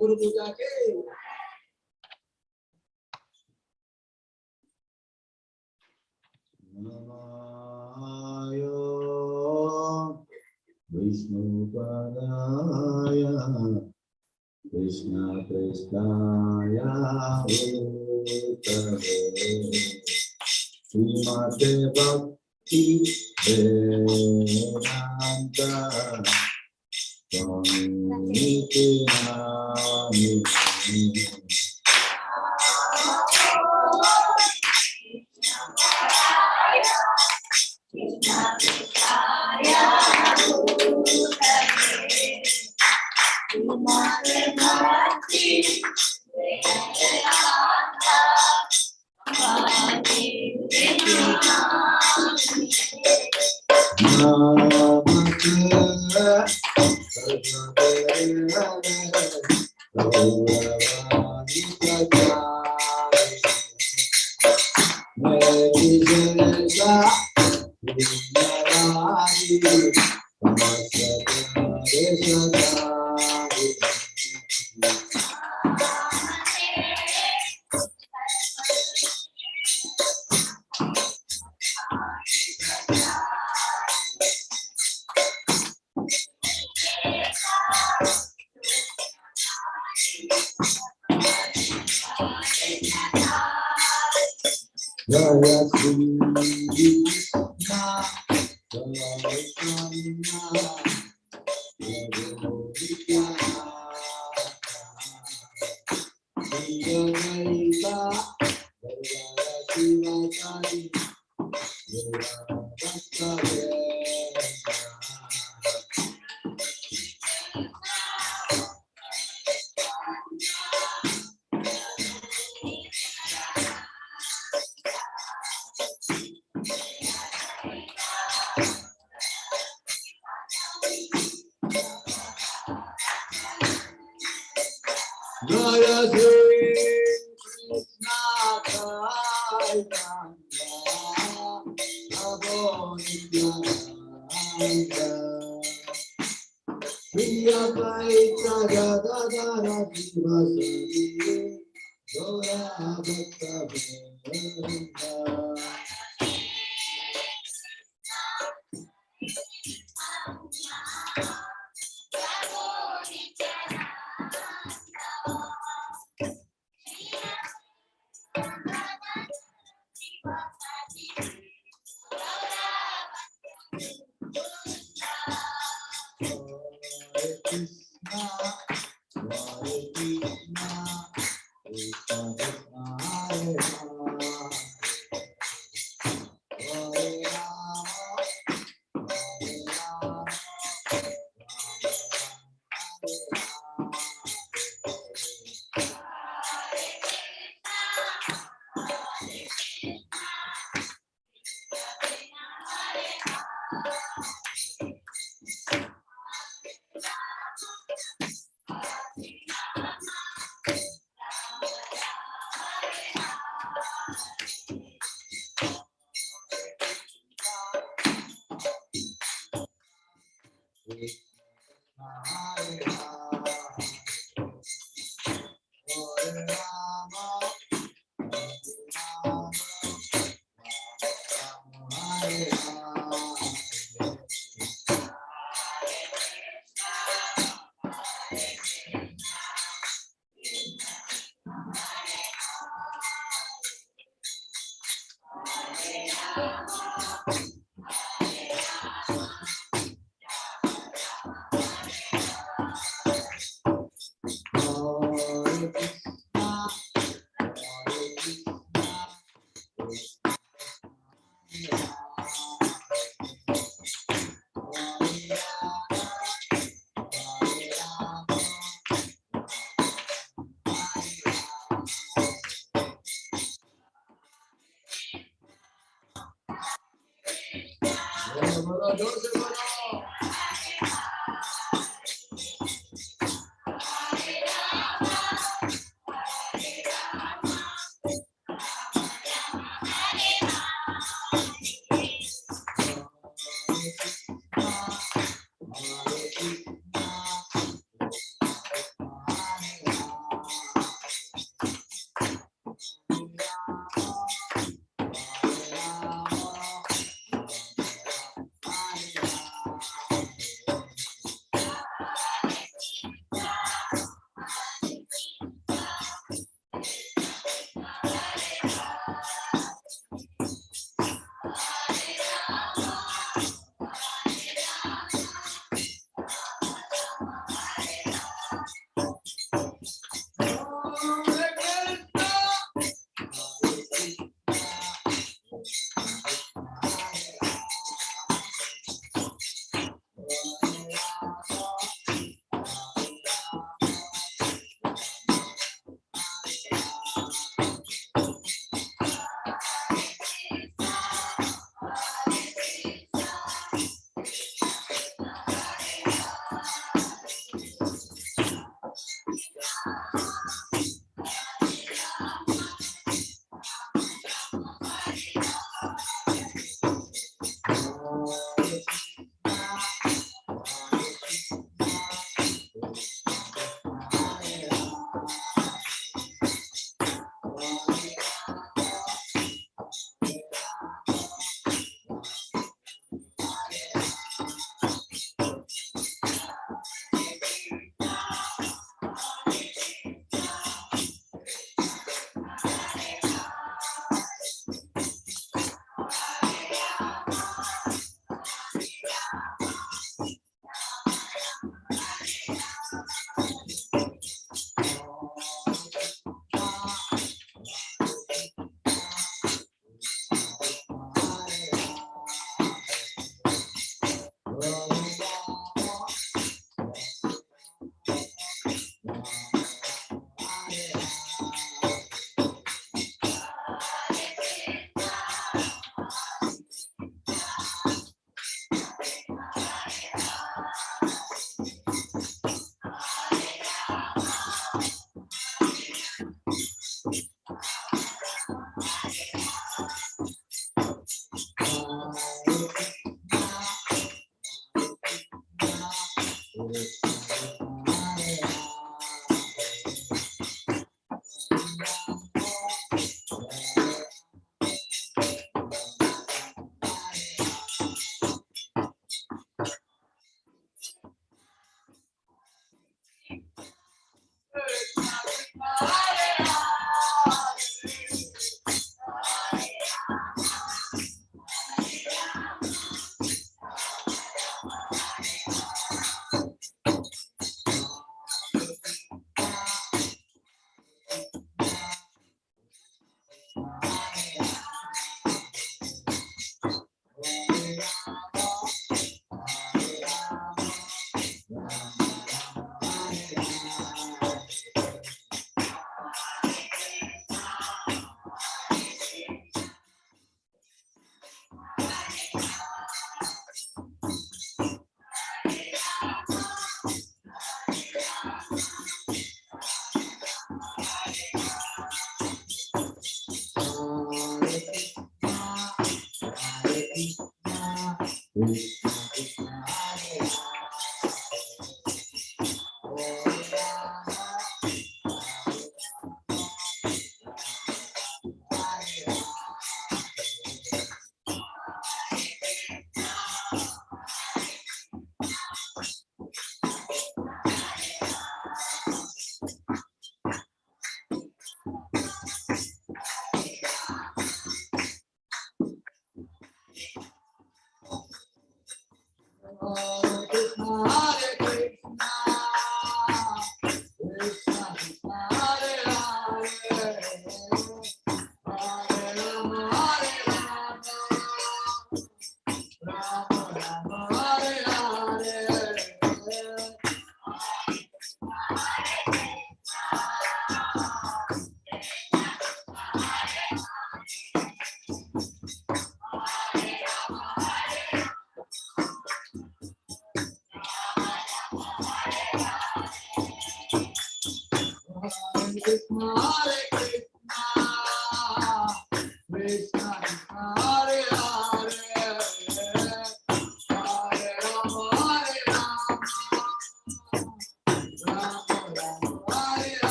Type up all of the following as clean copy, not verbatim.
गुरु पूजा के नमायो विष्णुपदाय कृष्ण कृष्णाय श्रीमते भक्ति वेदांत स्वामी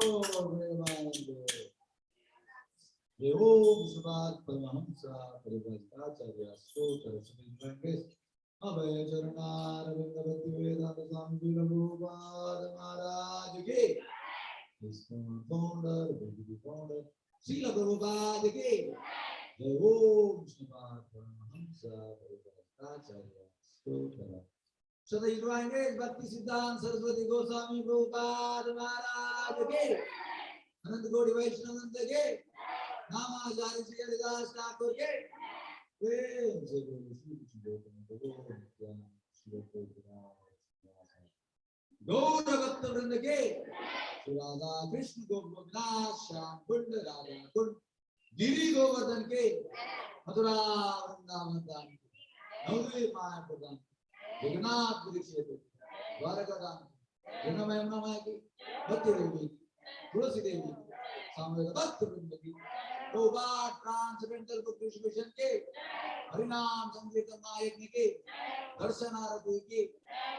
Om Shabbat Paramahamsa Parivajtacharya Stotra Shamil Abhay Charana Ravindavati Vedanta Swami Prabhupada Maharaj Ki ISKCON founder, Bengali founder, Srila Prabhupada Ki Jai Om Shabbat Paramahamsa Parivajtacharya Stotra. So the Divine Bhakti Siddhanta Saraswati Goswami Prabhupada Maharaj Ki Anand Godi Vaishnavanta Ki Nama Jari Sri Haridas Thakur Ki Prem Se Guru Shri Krishna Chaitanya Prabhu Nityananda Shri Advaita Gaura Bhakta Vrinda Ki Shri Radha Krishna Gopinath Shyam Kund Radha Kund Giri Govardhan Ki Mathura Vrindavan Dhan Ki Navadvip Maya Pradhan Jagannath Puri Kshetra Dwaraka Dhan Ki Janma Yamuna Maya Ki Bhakti Devi Ki Tulsi Devi Ki Samveda Bhakta Vrinda Ki Prabhupada Transcendental Book Distribution Ki Harinam Sankirtan Mahayagni Ki Darshana Aarti Ki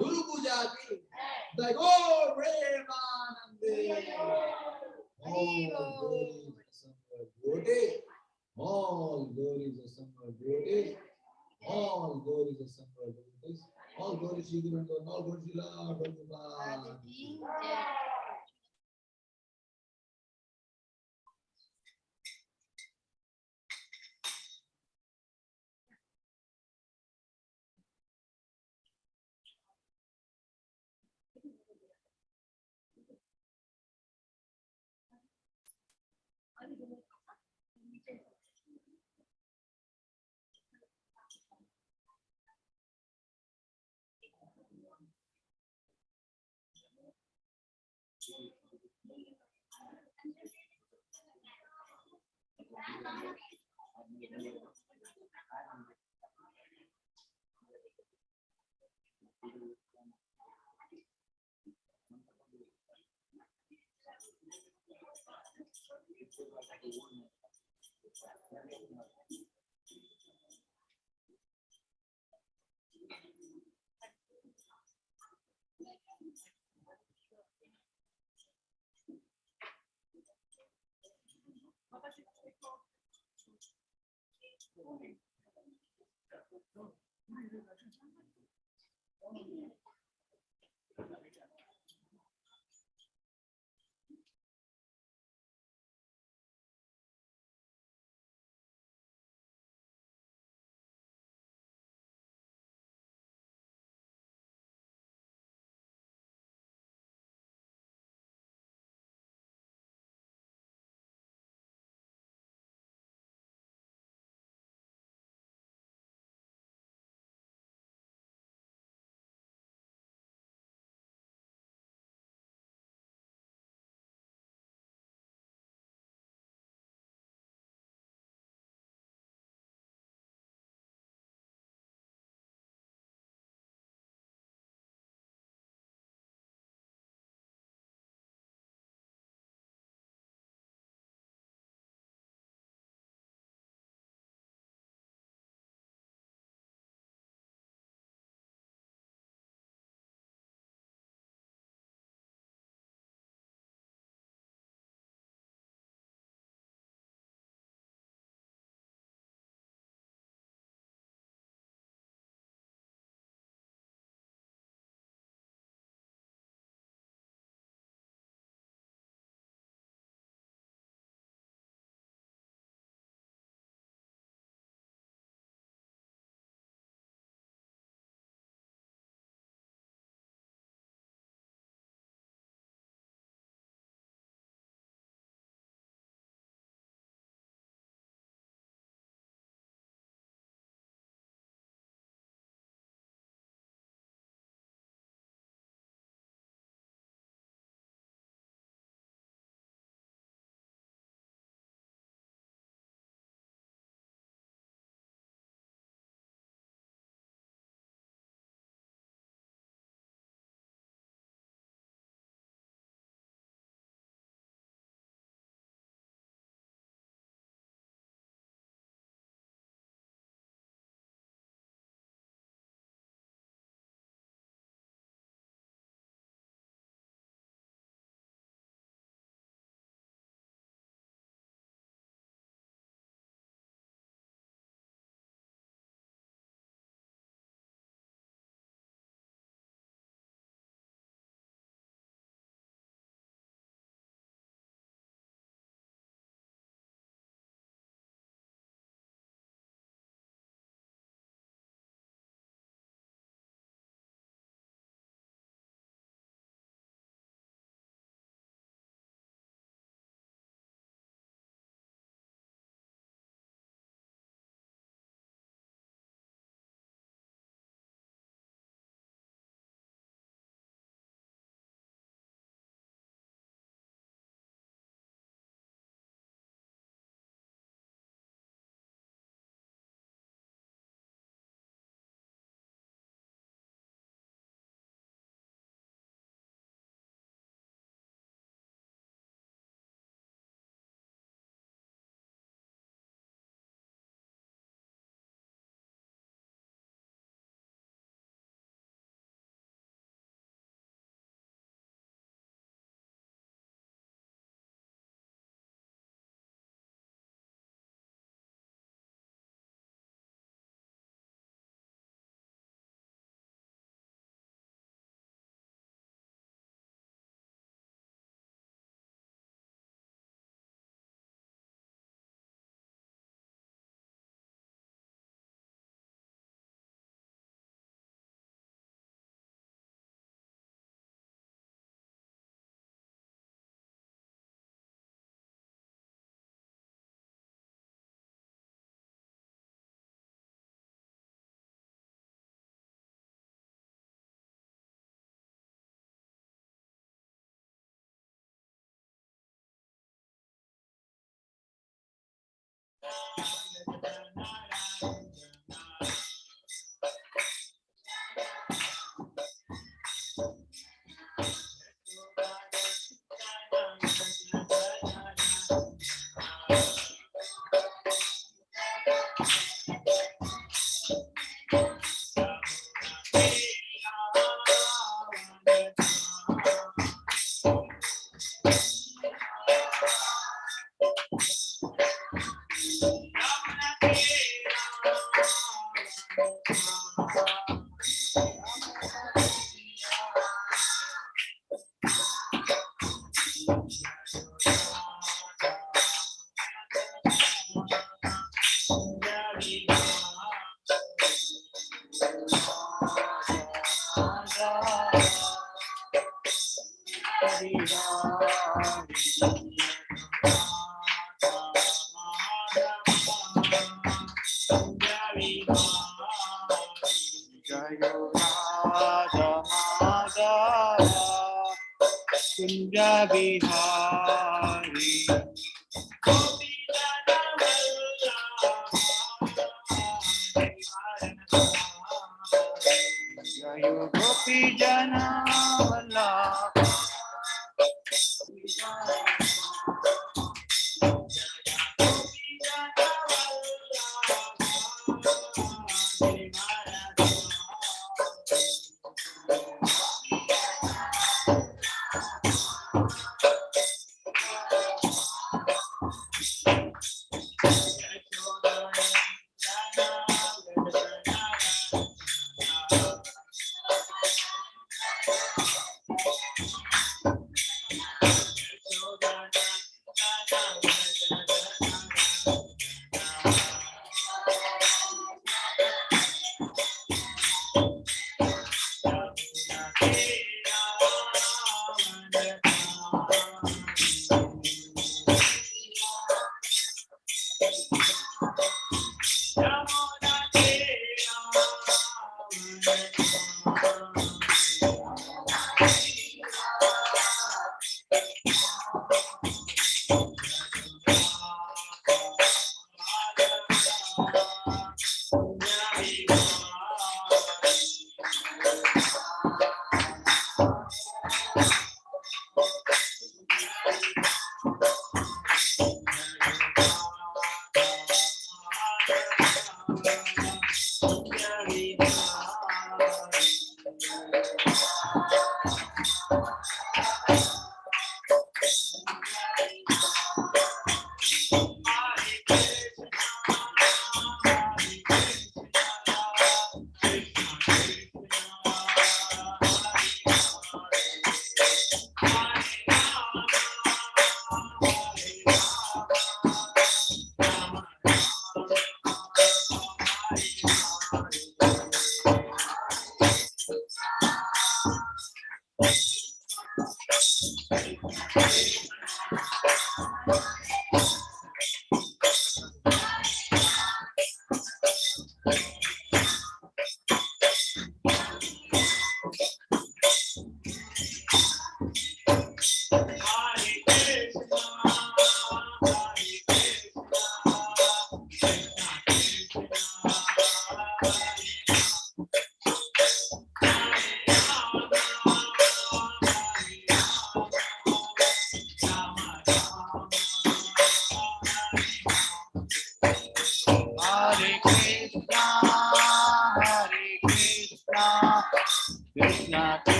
Guru Puja Ki Jai Gaur Premanande All glories assembled devotees All glories assembled devotees All glories Shri Guru and all glories Shri Lord Prabhupada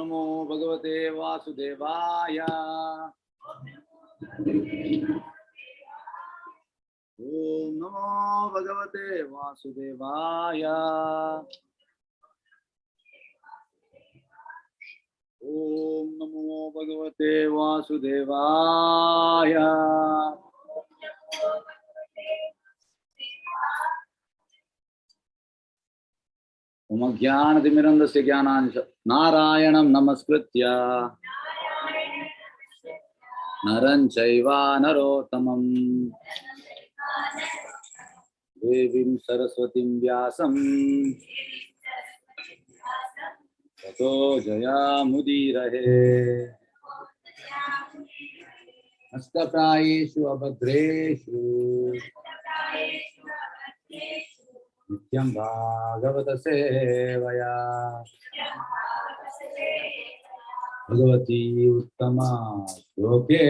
नमो भगवते वासुदेवाय। ओम नमो भगवते वासुदेवाय। ओम नमो भगवते वासुदेवाय। ओम ज्ञानतिमिरन्धस्य ज्ञानांश नारायणं नमस्कृत्य नरं चैव नरोत्तमं देवीं सरस्वतीं व्यासं ततो जयामुदीरये। हस्तप्रायेषु अभद्रेषु नित्यं भागवत सेवया भगवती उत्तमा श्लोके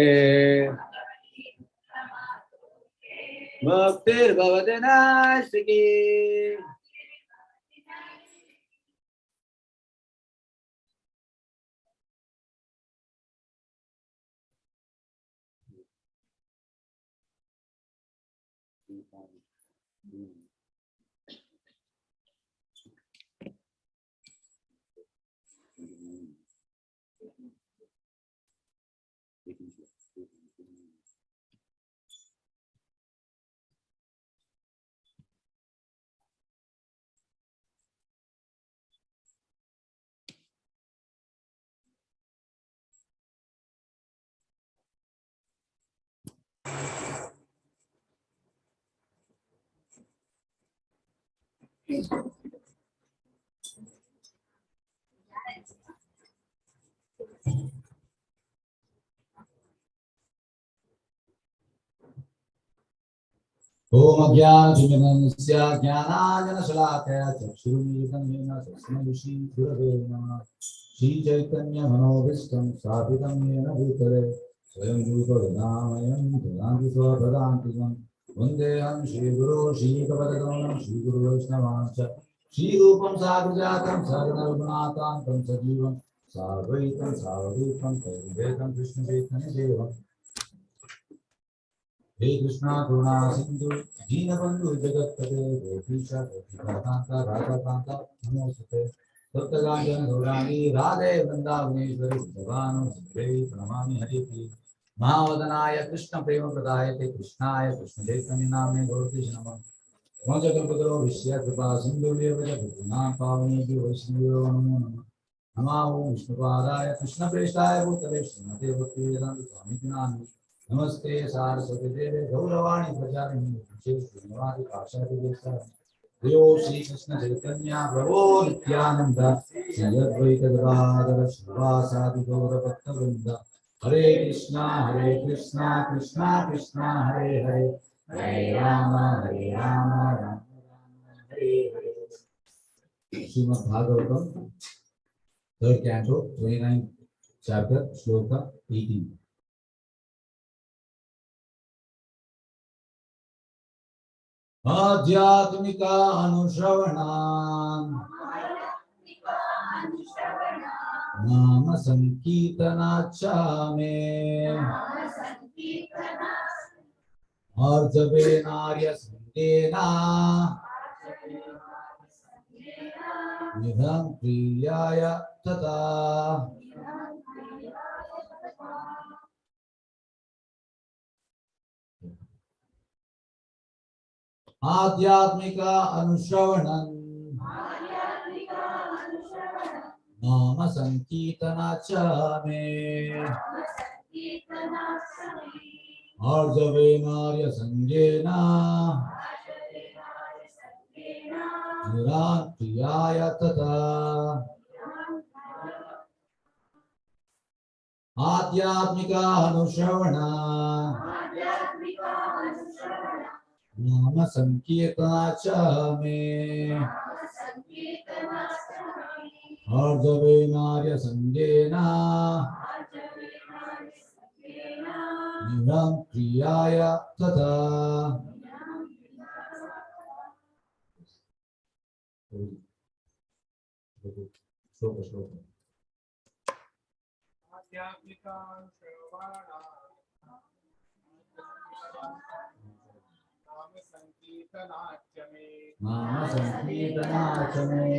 भक्तिर्भवति नैष्ठिकी। ओम ज्ञानतिमिरन्धस्य ज्ञानाञ्जनशलाकया चक्षुरुन्मीलितं येन तस्मै श्रीगुरवे नमः। श्रीचैतन्यमनोभीष्टं स्थापितं येन भूतले स्वयं रूपगदामयं ददाति स्वपदान्तिकं। वन्देऽहं श्रीगुरो श्रीपदकमलं श्रीगुरुवैष्णवांश्च श्रीरूपं साग्रजातं सहगणरघुनाथान्तं सजीवं साद्वैतं सावधूतं त्रैलोक्यं कृष्णचैतन्यदेवम्। हे कृष्णा करुणा सिंधु दीनबंधु जगत्पते गोपीशा गोपीकांता राधाकांता नमोस्तुते। सप्तगांजन गौरांगी राधे वृंदावनेश्वरी भगवानुदेवी प्रणमामि हरिप्रिये। महावदनाय कृष्ण प्रेम प्रदायते कृष्णाय कृष्ण चैतन्य नाम्ने गौरते नमः। मोजकल्पतरो विश्य कृपा सिंधुर्येव जगन्नाथ पावनेभ्यो वैष्णवेभ्यो नमो नमः। नमो विष्णुपादाय कृष्णप्रेष्ठाय भूतले श्रीमते भक्तिवेदान्त स्वामिति नामिने। नमस्ते सारस्वती देवे गौरवाणी प्रचारिणी श्रीनिवास पाशादि देव श्री कृष्ण चैतन्य प्रभो नित्यानंद श्री अद्वैत गदाधर श्रीवासादि गौर भक्तवृंद। Hare Krishna Krishna Krishna Hare Hare Hare Rama Rama Hare Hare. Shrimad Bhagavatam third canto 29 chapter shloka 18। आध्यात्मिका अनुश्रवणान् नाम संकीर्तनाच्चामे आर्जवेनार्य संगेना निधं प्रियाय तथा। आध्यात्मिका अनुश्रवणं नाम संकीर्तनाच्चामे आर्जवेनार्य संगेन निराक्रियाय तथा। आध्यात्मिका अनुश्रवणं नाम संकीर्तनाच्चामे आर्जवेनार्य संगेन निराक्रियाय तथा। श्लोक श्लोक Nama Sankirtanachame.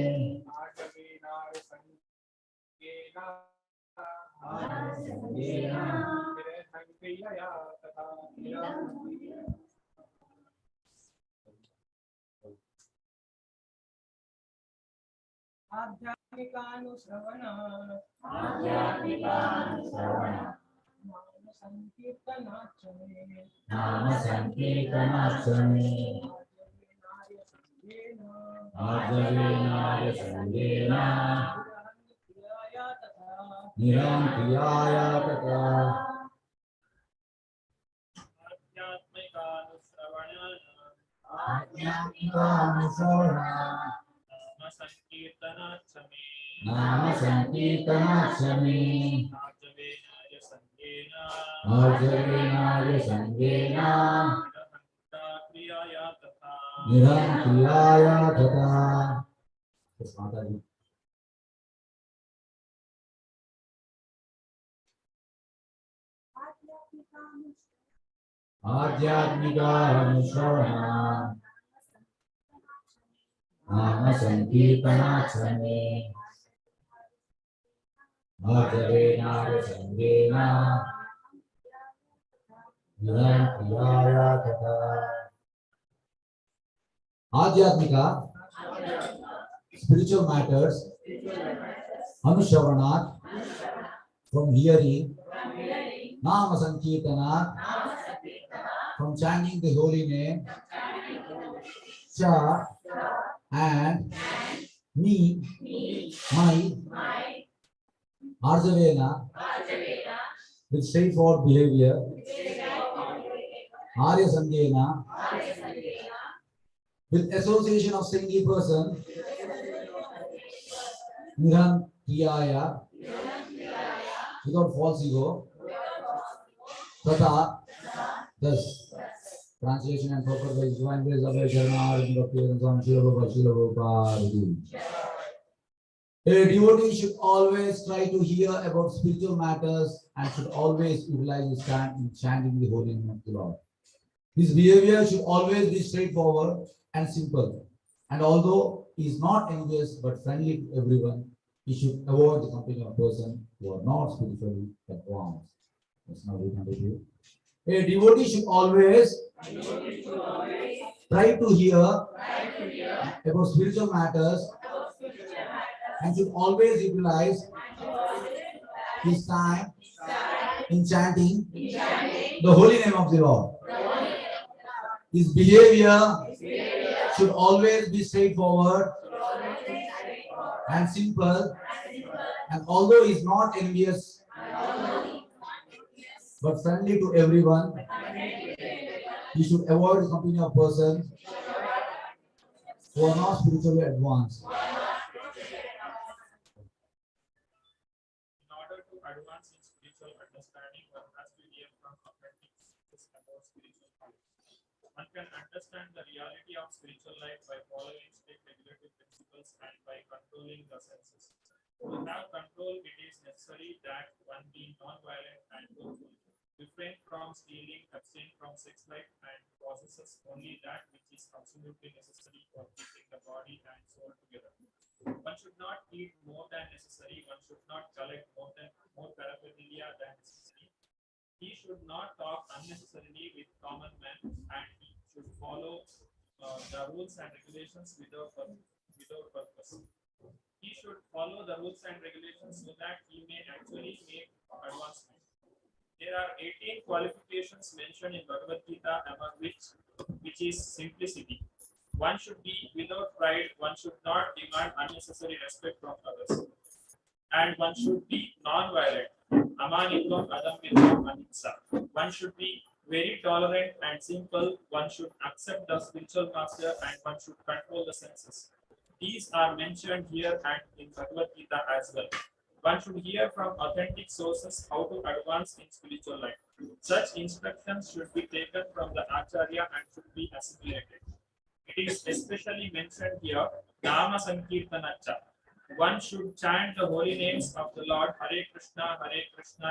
Adhyatmikanushravana. Nama Sankirtanachame. Arjavenaya Sangena. Nirantriyaya Tata. Adhyatmikanushravana. Nama Sankirtanachame. Arjavenaya Sangena. Nirantriyaya Tata. Yes, Mataji. Adhyatmikanushravana. Nama Sankirtanachame. Arjavenaya Sangena. Nirantriyaya Tata. Adhyatmika, spiritual matters, Anushravanat, from hearing, Nama Sankirtanat, from chanting the holy name, Cha, and me, my, Arjavena, with straightforward behavior, Arya Sangena, with association of single person, Niran Kriyaya, without false ego, Tata, thus, translation and purpose by Divine Grace of Darshana in the appearance on Shila Prabhupada. A devotee should always try to hear about spiritual matters and should always utilize his time in chanting the holy name of the Lord. His behavior should always be straightforward and simple. And although he is not envious but friendly to everyone, he should avoid the company of persons who are not spiritually advanced. That's now we continue. A devotee should always try to hear about spiritual matters and should always utilize his time in chanting the holy name of the Lord. His behavior should always be straightforward and simple, and although he is not envious but friendly to everyone, he should avoid the company of persons who are not spiritually advanced. In order to advance in spiritual understanding, one has to hear from authentic sources about spiritual life. One can understand the reality of spiritual life by following strict regulative principles and by controlling the senses. To have control, it is necessary that one be non-violent and truthful, refrain from stealing, abstain from sex life, and possesses only that which is absolutely necessary for keeping the body and soul together. One should not eat more than necessary. One should not collect more paraphernalia than necessary. He should not talk unnecessarily with common men, and he should follow the rules and regulations without purpose. He should follow the rules and regulations so that he may actually make advancement. There are 18 qualifications mentioned in Bhagavad Gita, among which is simplicity. One should be without pride, one should not demand unnecessary respect from others, and one should be non-violent. Amanitam adamvitam ahimsa. One should be very tolerant and simple, one should accept the spiritual master, and one should control the senses. These are mentioned here and in Bhagavad Gita as well. One should hear from authentic sources how to advance in spiritual life. Such instructions should be taken from the Acharya and should be assimilated. It is especially mentioned here, Nama Sankirtanacha. one should chant the holy names of the Lord. Hare Krishna,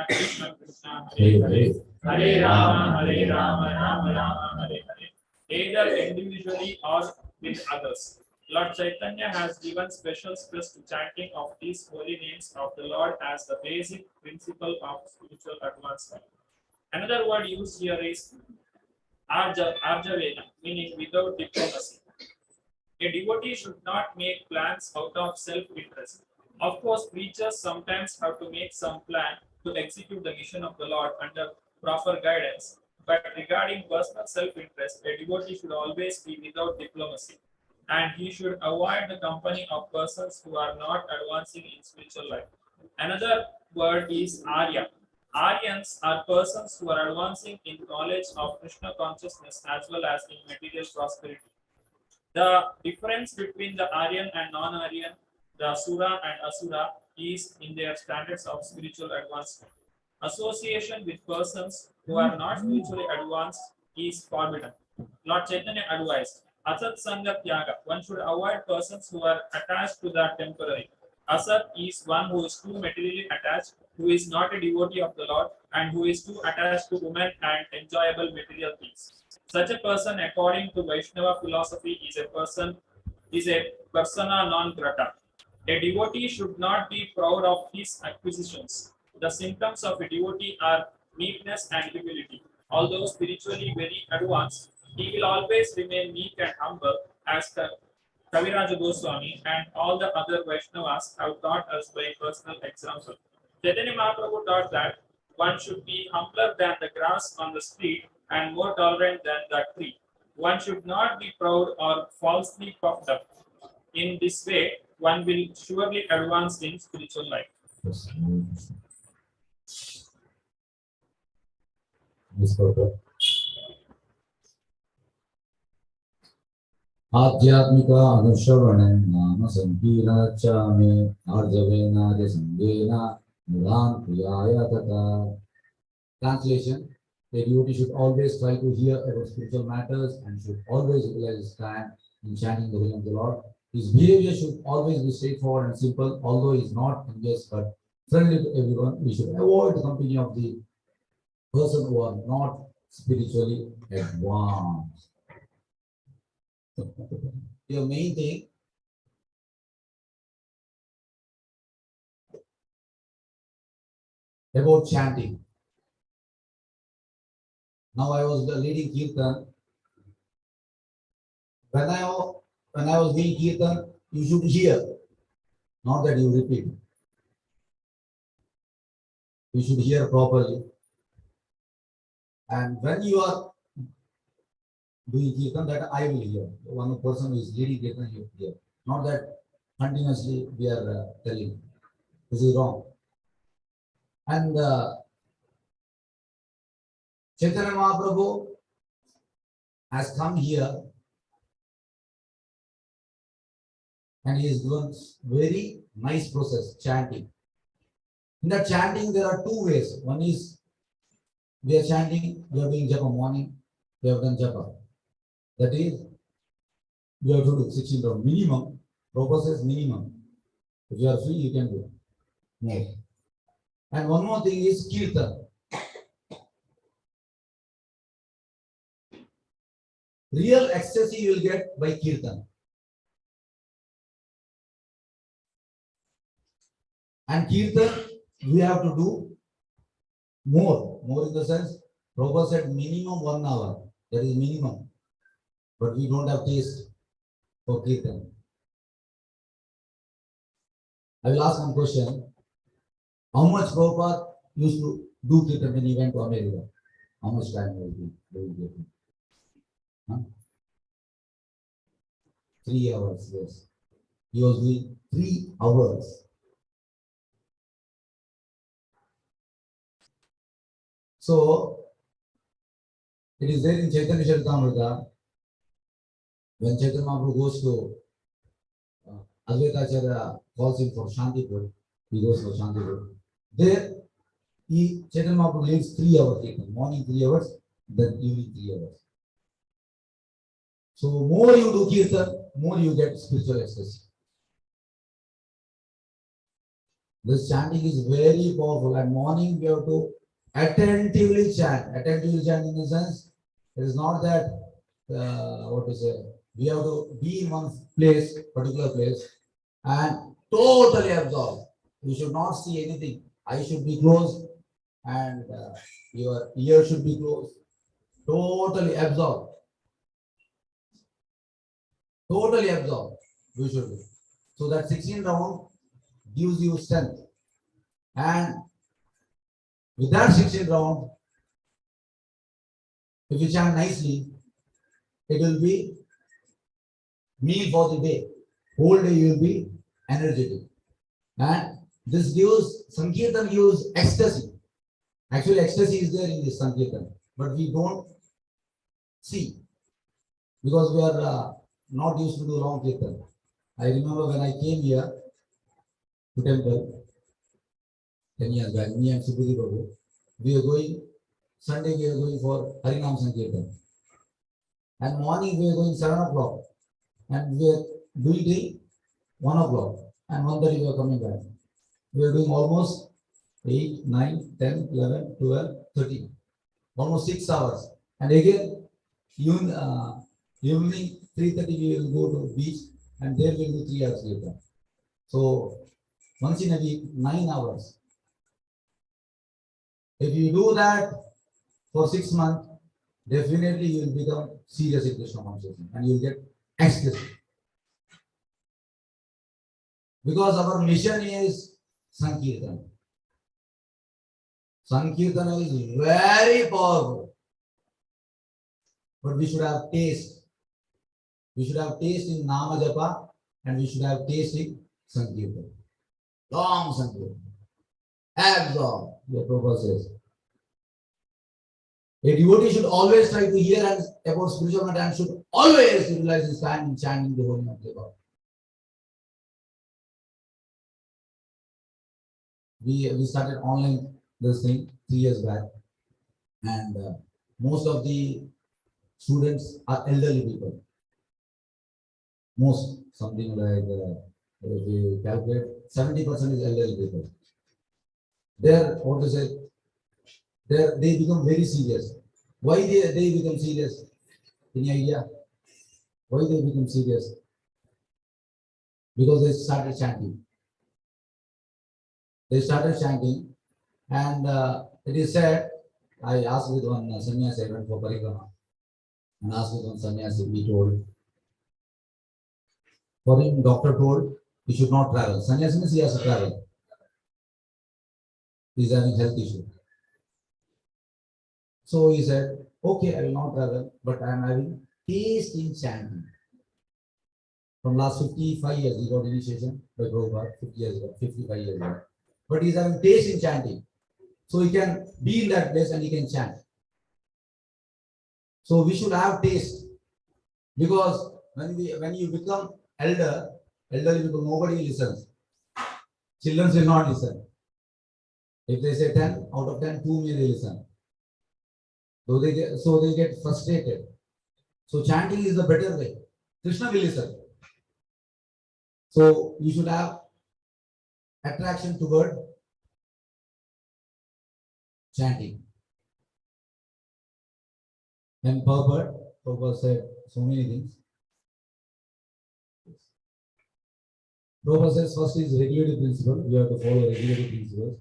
Krishna Krishna, Hare Hare, Hare Rama, Rama Rama, Hare Hare, either individually or with others. Lord Chaitanya has given special stress to chanting of these holy names of the Lord as the basic principle of spiritual advancement. Another word used here is Arjavena, meaning without diplomacy. A devotee should not make plans out of self-interest. Of course, preachers sometimes have to make some plan to execute the mission of the Lord under proper guidance. But regarding personal self-interest, a devotee should always be without diplomacy, and he should avoid the company of persons who are not advancing in spiritual life. Another word is Arya. Aryans are persons who are advancing in knowledge of Krishna consciousness as well as in material prosperity. The difference between the Aryan and non-Aryan, the Sura and Asura, is in their standards of spiritual advancement. Association with persons who are not spiritually advanced is forbidden. Lord Chaitanya advised, Asat Sanga Tyaga, one should avoid persons who are attached to the temporary. Asat is one who is too materially attached, who is not a devotee of the Lord, and who is too attached to women and enjoyable material things. Such a person, according to Vaishnava philosophy, is a persona non grata. A devotee should not be proud of his acquisitions. The symptoms of a devotee are meekness and humility. Although spiritually very advanced, he will always remain meek and humble, as Kaviraja Goswami and all the other Vaishnavas have taught us by personal example. Chaitanya Mahaprabhu taught that one should be humbler than the grass on the street and more tolerant than the tree. One should not be proud or falsely puffed up. In this way, one will surely advance in spiritual life. आध्यात्मिका अनुश्रवणं नाम संकीर्णच्चामे आर्जवेनादि संगेन मुलां प्रियाय तथा. Translation: the devotee should always try to hear about spiritual matters and should always utilize his time in chanting the name of the Lord. His behavior should always be straightforward and simple, although he is not engaged but friendly to everyone. We should avoid the company of the person who are not spiritually advanced. Your main thing about chanting. Now I was leading Kirtan. When I was doing Kirtan, you should hear, not that you repeat. You should hear properly. And when you are doing Kirtan, that I will hear. One person who is leading Kirtan, he will hear. Not that continuously we are telling. This is wrong. And Chaitanya Mahaprabhu has come here and he is doing very nice process, chanting. In that chanting, there are two ways. One is we are chanting, we are doing japa morning, we have done japa. That is, we have to do 16 rounds minimum. Prabhupada says minimum. If you are free, you can do more. And one more thing is kirtan. Real ecstasy you will get by kirtan. And kirtan, we have to do more. More in the sense, Prabhupada said minimum 1 hour. That is minimum. But we don't have taste for kirtan. I will ask one question. How much Prabhupada used to do kirtan when he went to America? How much time he was doing kirtan? 3 hours, yes. He was doing 3 hours. So, it is there in Chaitanya Charitamrita, when Chaitanya Mahaprabhu goes to Advaita Acharya calls him for Shantipur, he goes for Shantipur. There, Chaitanya Mahaprabhu leaves 3 hours kirtan, morning 3 hours, then evening 3 hours. So, more you do kirtan, more you get spiritual ecstasy. This chanting is very powerful, and morning we have to attentively chant. Attentively chant in the sense, it is not that what to say. We have to be in one place, particular place, and totally absorb. You should not see anything. Eyes should be closed, and your ear should be closed. Totally absorb. Totally absorb. We should do. So that 16 round gives you strength. And with that 16 round, if you chant nicely, it will be meal for the day. Whole day you will be energetic. And this gives, Sankirtan gives ecstasy. Actually, ecstasy is there in this Sankirtan, but we don't see because we are not used to do long Kirtan. I remember when I came here to temple 10 years back, me and Subudhi Babu, we are going, Sunday we are going for Harinam Sankirtan. And morning we are going 7 o'clock and we are doing till 1 o'clock and 1:30 we are coming back. We are doing almost 8, 9, 10, 11, 12, 13, almost 6 hours. And again, evening 3:30 we will go to beach and there we will do 3 hours later. So once in a week, 9 hours. If you do that for 6 months, definitely you will become serious in Krishna consciousness and you will get ecstasy. Because our mission is Sankirtan. Sankirtan is very powerful. But we should have taste. We should have taste in Nama Japa and we should have taste in Sankirtan. Long Sankirtan. Absorb, the Prabhupada says. A devotee should always try to hear about spiritual matter and should always utilize his time in chanting the holy name of God. We started online this thing 3 years back, and most of the students are elderly people. Most, something like if we calculate, 70% is elderly people. They're, what to say, they become very serious. Why they become serious? Any idea? Why they become serious? Because they started chanting. They started chanting, and it is said, I asked with one sannyasi, I went for parikrama, and asked with one sannyasi, he told, for him, doctor told, he should not travel. Sannyasi means he has to travel. He is having health issue. So he said, okay, I will not travel, but I am having taste in chanting. From last 55 years, he got initiation by Prabhupada, 50 years ago, 55 years ago. But he is having taste in chanting. So he can be in that place and he can chant. So we should have taste. Because when you become elderly people, nobody listens. Children will not listen. If they say 10, out of 10, 2 may they listen. So they get frustrated. So chanting is the better way. Krishna will listen. So you should have attraction toward chanting. And Prabhupada said so many things. Prabhupada says first is regulative principle. You have to follow regulative principles.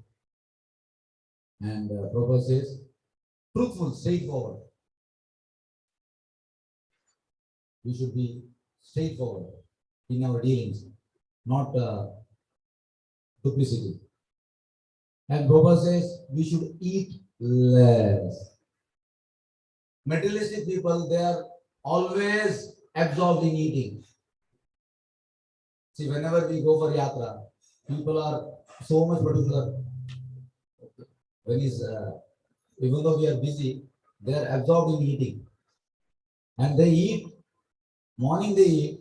And Prabhupada says truthful, straightforward. We should be straightforward in our dealings, not duplicity. And Prabhupada says we should eat less. Materialistic people, they are always absorbed in eating. See, whenever we go for yatra, people are so much particular. When even though we are busy, they are absorbed in eating. And they eat, morning they eat,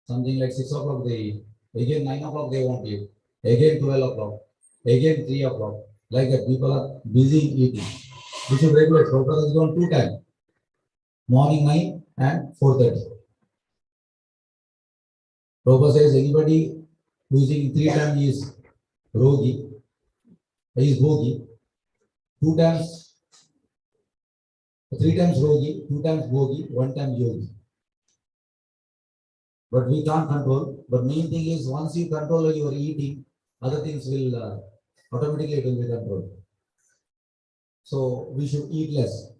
something like 6 o'clock they eat, again 9 o'clock they won't eat, again 12 o'clock, again 3 o'clock. Like that, people are busy in eating. We should regulate. Prabhupada is on 2 times, morning 9 and 4:30. Prabhupada says anybody who is eating 3 times is Rogi, is Bogi, 2 times, 3 times Rogi, 2 times Bogi, 1 time Yogi. But we can't control. But main thing is once you control your eating, other things will automatically it will be controlled. So we should eat less.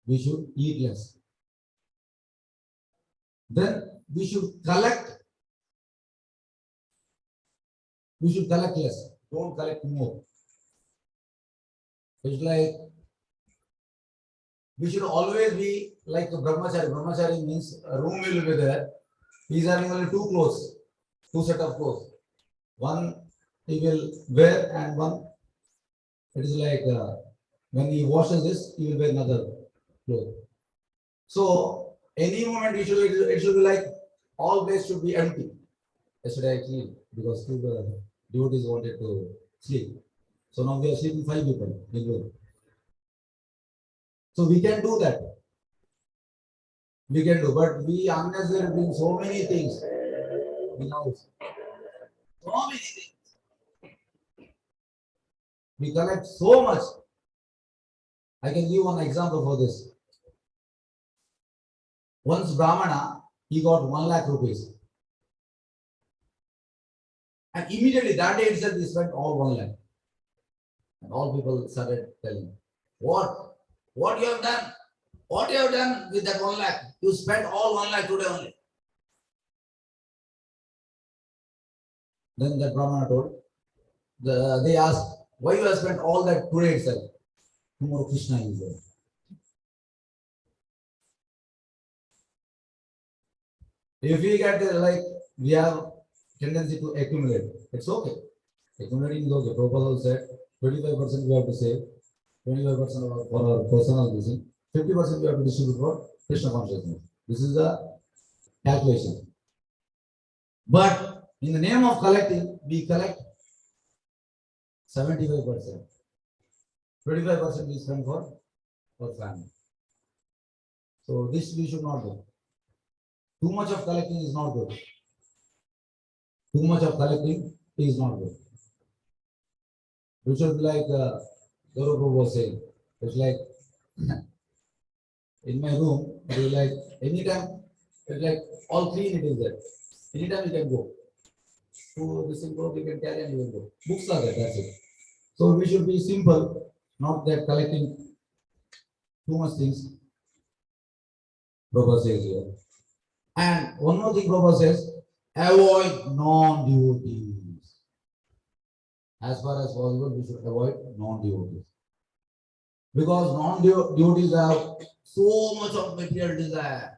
We should eat less. Then we should collect. We should collect less. Don't collect more. It's like we should always be like a brahmachari. Brahmachari means a room will be there. He's having only 2 clothes, 2 set of clothes. One he will wear and one it is like when he washes this, he will wear another cloth. So any moment it should be like all place should be empty. Yesterday I cleaned because 2 devotees wanted to sleep. So now we are sleeping 5 people in room. So we can do that. We can do, but we unnecessarily doing so many things in house. So many things. We collect so much. I can give one example for this. Once Brahmana, he got 1 lakh rupees. And immediately that day itself, he spent all 1 lakh. And all people started telling, what you have done? What you have done with that 1 lakh? You spent all 1 lakh today only. Then the Brahmana told, they asked, why you have spent all that today itself? Tomorrow Krishna is there. If we get like we have tendency to accumulate, it's okay. Accumulating is okay. Prabhupada said 25% we have to save, 25% for our personal using, 50% we have to distribute for Krishna consciousness. This is the calculation. But in the name of collecting, we collect 75%. 25% we spend for family. So this we should not do. Too much of collecting is not good. Too much of collecting is not good. We should be like Guru Prabhu was saying. It's like in my room, it is like anytime, it's like all clean it is there. Anytime you can go. So this thing go, we can carry and you can go. Books are there, that's it. So we should be simple, not that collecting too much things. Prabhupada says here. And one more thing Prabhupada says, avoid non-devotees. As far as possible, we should avoid non-devotees. Because non-devotees have so much of material desire.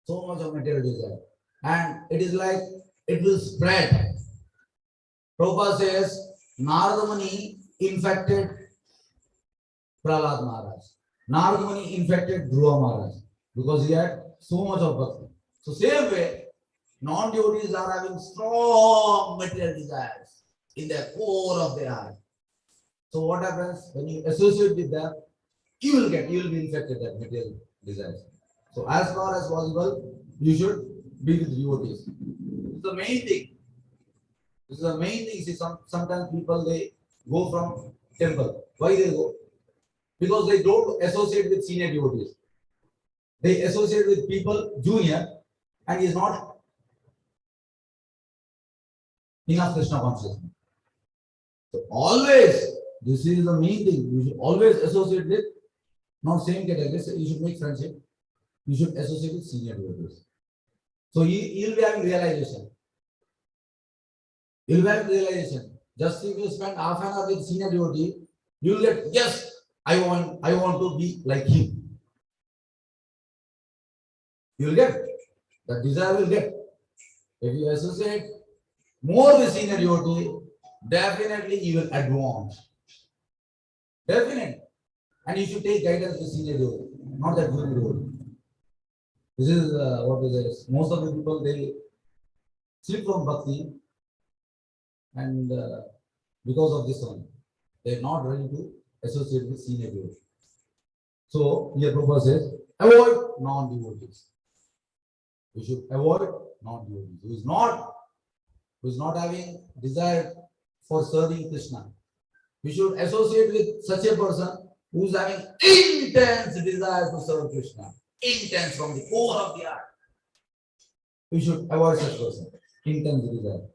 So much of material desire. And it is like, it will spread. Prabhupada says, Narada Muni infected Prahlad Maharaj. Narada Muni infected Dhruva Maharaj. Because he had so much of bhakti. So same way, non-devotees are having strong material desires in their core of their heart. So what happens when you associate with them, you will be infected with that material desires. So as far as possible, you should be with devotees. This is the main thing. This is the main thing. See, sometimes people they go from temple. Why they go? Because they don't associate with senior devotees. They associate with people junior and is not enough Krishna consciousness. So always, this is the main thing. You should always associate with not same category. You should make friendship. You should associate with senior devotees. So you'll be having realization. You'll be having realization. Just if you spend half an hour with senior devotee, you'll get, yes, I want to be like him. You'll get that desire will get. If you associate more with senior devotee, definitely you will advance. Definitely. And you should take guidance with senior devotee, not that junior devotee. This is what is it? Most of the people they slip from bhakti, and because of this one, they are not ready to associate with senior devotee. So here Prabhupada says, avoid non-devotees. We should avoid non-devotees. Who is not who is not having desire for serving Krishna. We should associate with such a person who is having intense desire to serve Krishna. Intense from the core of the heart. We should avoid such person. Intense desire.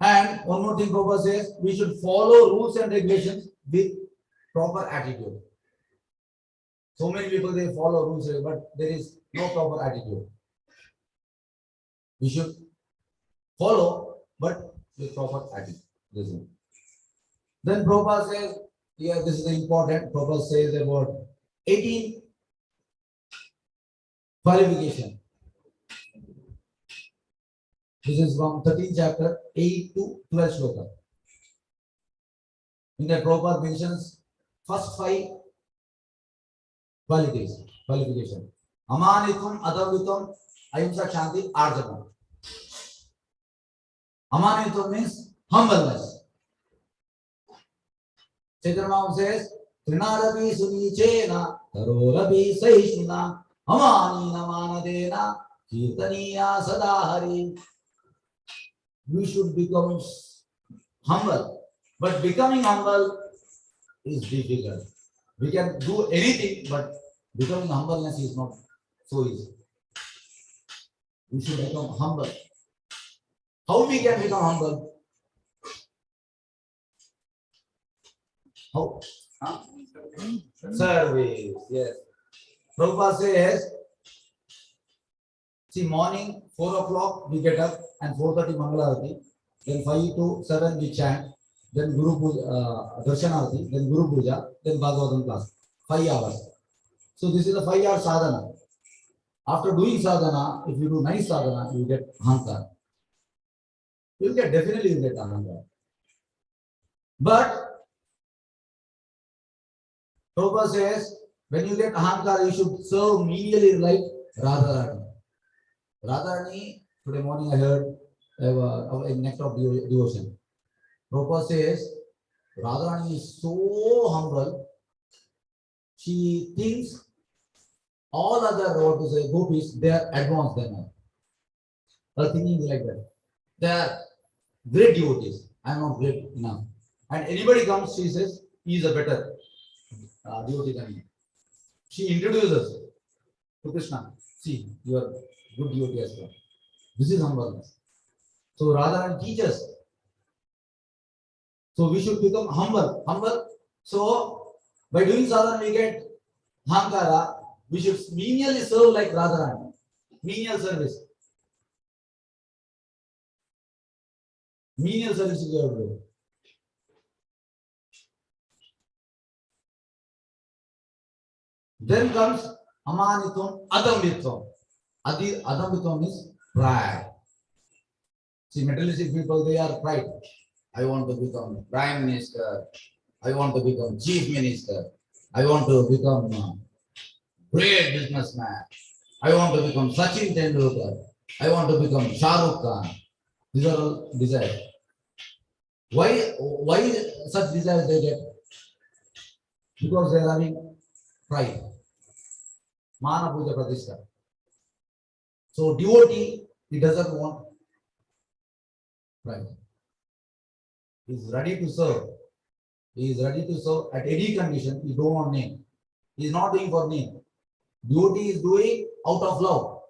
And one more thing Prabhupada says, we should follow rules and regulations with proper attitude. So many people, they follow rules, but there is no proper attitude. We should follow, but with proper attitude. Then Prabhupada says, yeah, this is important. Prabhupada says about 18 qualification. This is from 13th chapter, 8 to 12 shloka. In that Prabhupada mentions first 5 qualification. Amanitum, Adamitum, Ahimsa, Shanti, Arjana. Amanitum means humbleness. Chaitanya Mahaprabhu says, Trinarabi Sunichena, Tarorabi Saishuna, Amanina Manadena, Kirtaniya Sadahari. We should become humble, but becoming humble is difficult. We can do anything, but becoming humbleness is not so easy. We should become humble. How we can become humble? How? Service, yes. Prabhupada says, see, morning 4 o'clock we get up and 4:30 Mangala Aarti, then 5 to 7 we chant, then Guru Puja, Darshana Aarti, then Guru Puja, then Bhagavatam class. 5 hours. So this is a 5-hour sadhana. After doing sadhana, if you do nice sadhana, you get ahankar. You get definitely get ahankar. But Prabhupada says, when you get ahankar, you should serve menially like Radharani. Radharani, today morning I heard in Nectar of Devotion. Prabhupada says, Radharani is so humble, she thinks all other gopis, they are advanced than her. Her thinking is like that. They are great devotees. I am not great enough. And anybody comes, she says, he is a better devotee than me. She introduces to Krishna. See, you are good devotee as well. This is humbleness. So Radharani teaches. So we should become humble. So by doing sadhana we get hankara. We should menially serve like Radharani. Menial service. Menial service is your way. Then comes Amanitum, Adambitum. Adambitum is pride. See, materialistic people, they are pride. I want to become prime minister. I want to become chief minister. I want to become a great businessman. I want to become Sachin Tendulkar. I want to become Shah Rukh Khan. These are all desires. Why such desires they get? Because they are having pride. Mana Puja Pratishtha. So devotee, he doesn't want pride. He is ready to serve. He is ready to serve at any condition. He don't want name. He is not doing for name. Devotee is doing out of love.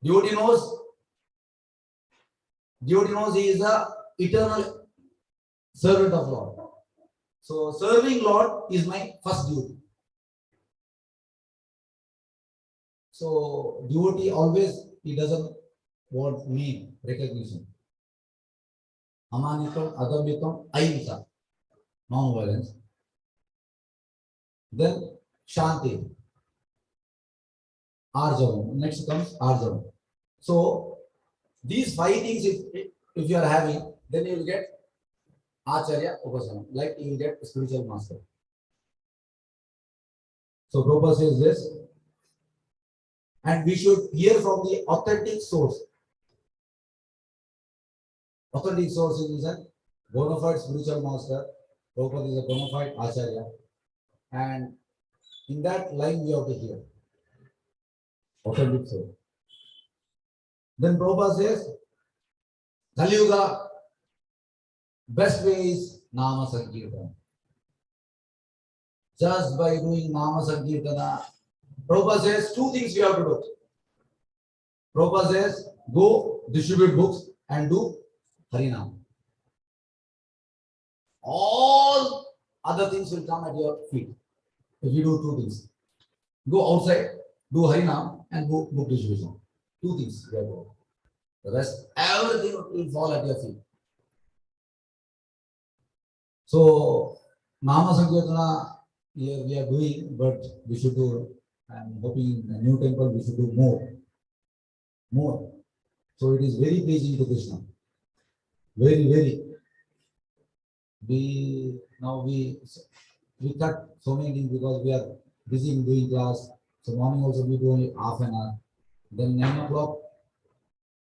Devotee knows he is a eternal servant of Lord. So serving Lord is my first duty. So devotee always, he doesn't want name, recognition. Amanitam, Adamitam, Ahimsa, non-violence. Then Shanti, Arjavam. Next comes Arjavam. So these 5 things, if you are having, then you will get Acharya Upasana, like you will get a spiritual master. So Prabhupada says this, and we should hear from the authentic source. Authentic source is a bona fide spiritual master. Prabhupada is a bona fide Acharya. And in that line we have to hear. Authentic source. Then Prabhupada says, Kali Yuga, best way is Nama Sankirtana. Just by doing Nama Sankirtana, Prabhupada says two things you have to do. Prabhupada says, go distribute books and do Harinam. All other things will come at your feet if you do two things. Go outside, do Harinam and go book distribution. Two things you have to do. The rest, everything will fall at your feet. So, Nama Sankirtana here we are doing, but we should do, I'm hoping in the new temple we should do more. More. So it is very pleasing to Krishna. Very, very. We cut so many things because we are busy in doing class. So morning also we do only half an hour. Then 9 o'clock,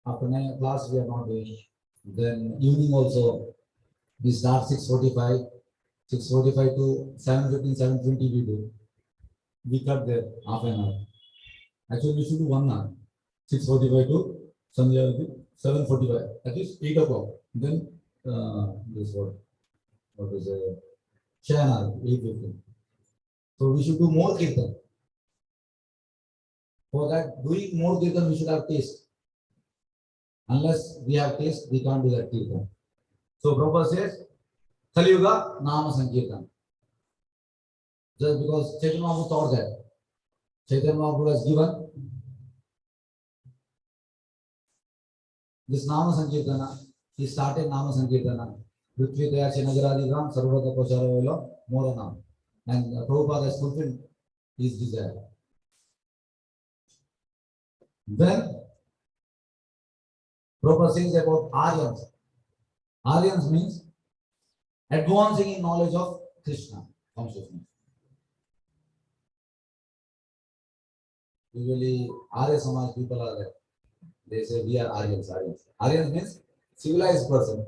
after 9 o'clock class we are not doing. Then evening also we start 6:45. 6:45 to 7:15, 7:20 we do. We cut there half an hour. Actually we should do 1 hour. 6:45 to 7:45, at least 8 o'clock. Then this what is a channel 8:15. So we should do more kirtan. For that, doing more kirtan, we should have taste. Unless we have taste, we can't do that kirtan. So Prabhupada says, Kali Yuga, Nama Sankirtan. Just because Chaitanya Mahaprabhu thought that. Chaitanya Mahaprabhu has given this Nama Sankirtana. He started Nama Sankirtana. Prithvi Daya Chinagaradikam Sarvata Pacharavelo Moranam. And Prabhupada has fulfilled his desire. Then Prabhupada says about Aryans. Aryans means advancing in knowledge of Krishna consciousness. Usually Arya Samaj people are there. They say we are Aryans. Aryans means civilized person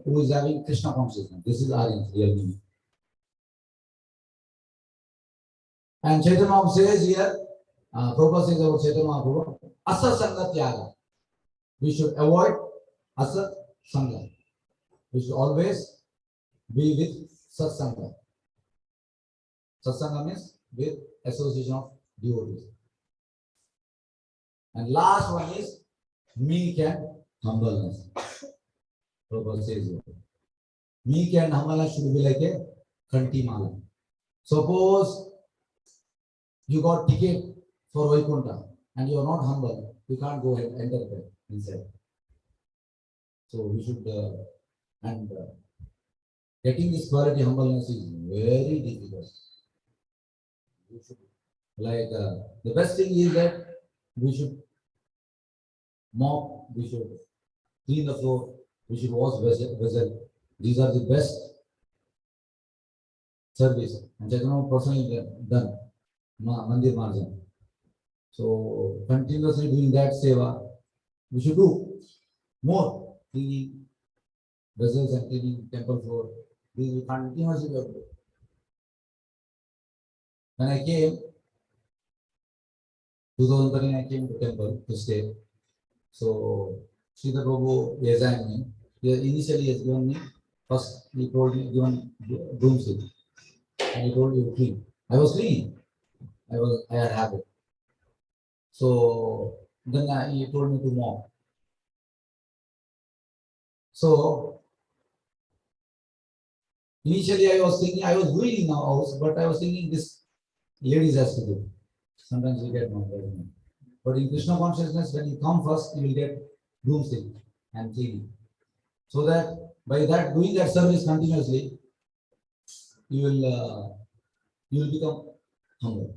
who is having Krishna consciousness. This is Aryans, real meaning. And Chaitanya Mahaprabhu says here, Prabhupada says about Chaitanya Mahaprabhu, Asa Sangha Tyaga. We should avoid Asa Sangha. We should always be with Satsanga. Satsanga means with association of devotees. And last one is meek and humbleness. Prabhupada says here. Meek and humbleness should be like a Kanti Mala. Suppose you got ticket for Vaikuntha and you are not humble, you can't go ahead and enter there inside. So we should, getting this quality humbleness is very difficult. We should, the best thing is that we should mop, we should clean the floor, we should wash vessel. These are the best service. And Chaitanya personally done. Mandir Marjan. So continuously doing that seva, we should do more cleaning vessels and cleaning temple floor. These we continuously do. When I came, 2013 I came to temple to stay. So Sridhar Prabhu assigned me. He initially has given me, first he told me given broomstick. And he told me to clean. I was cleaning. I had habit. So then he told me to mop. So initially I was thinking, I was doing in our house, but I was thinking this ladies has to do. Sometimes we get no. But in Krishna consciousness, when you come first, you will get broomstick and cleaning. So that by that doing that service continuously, you will become humble.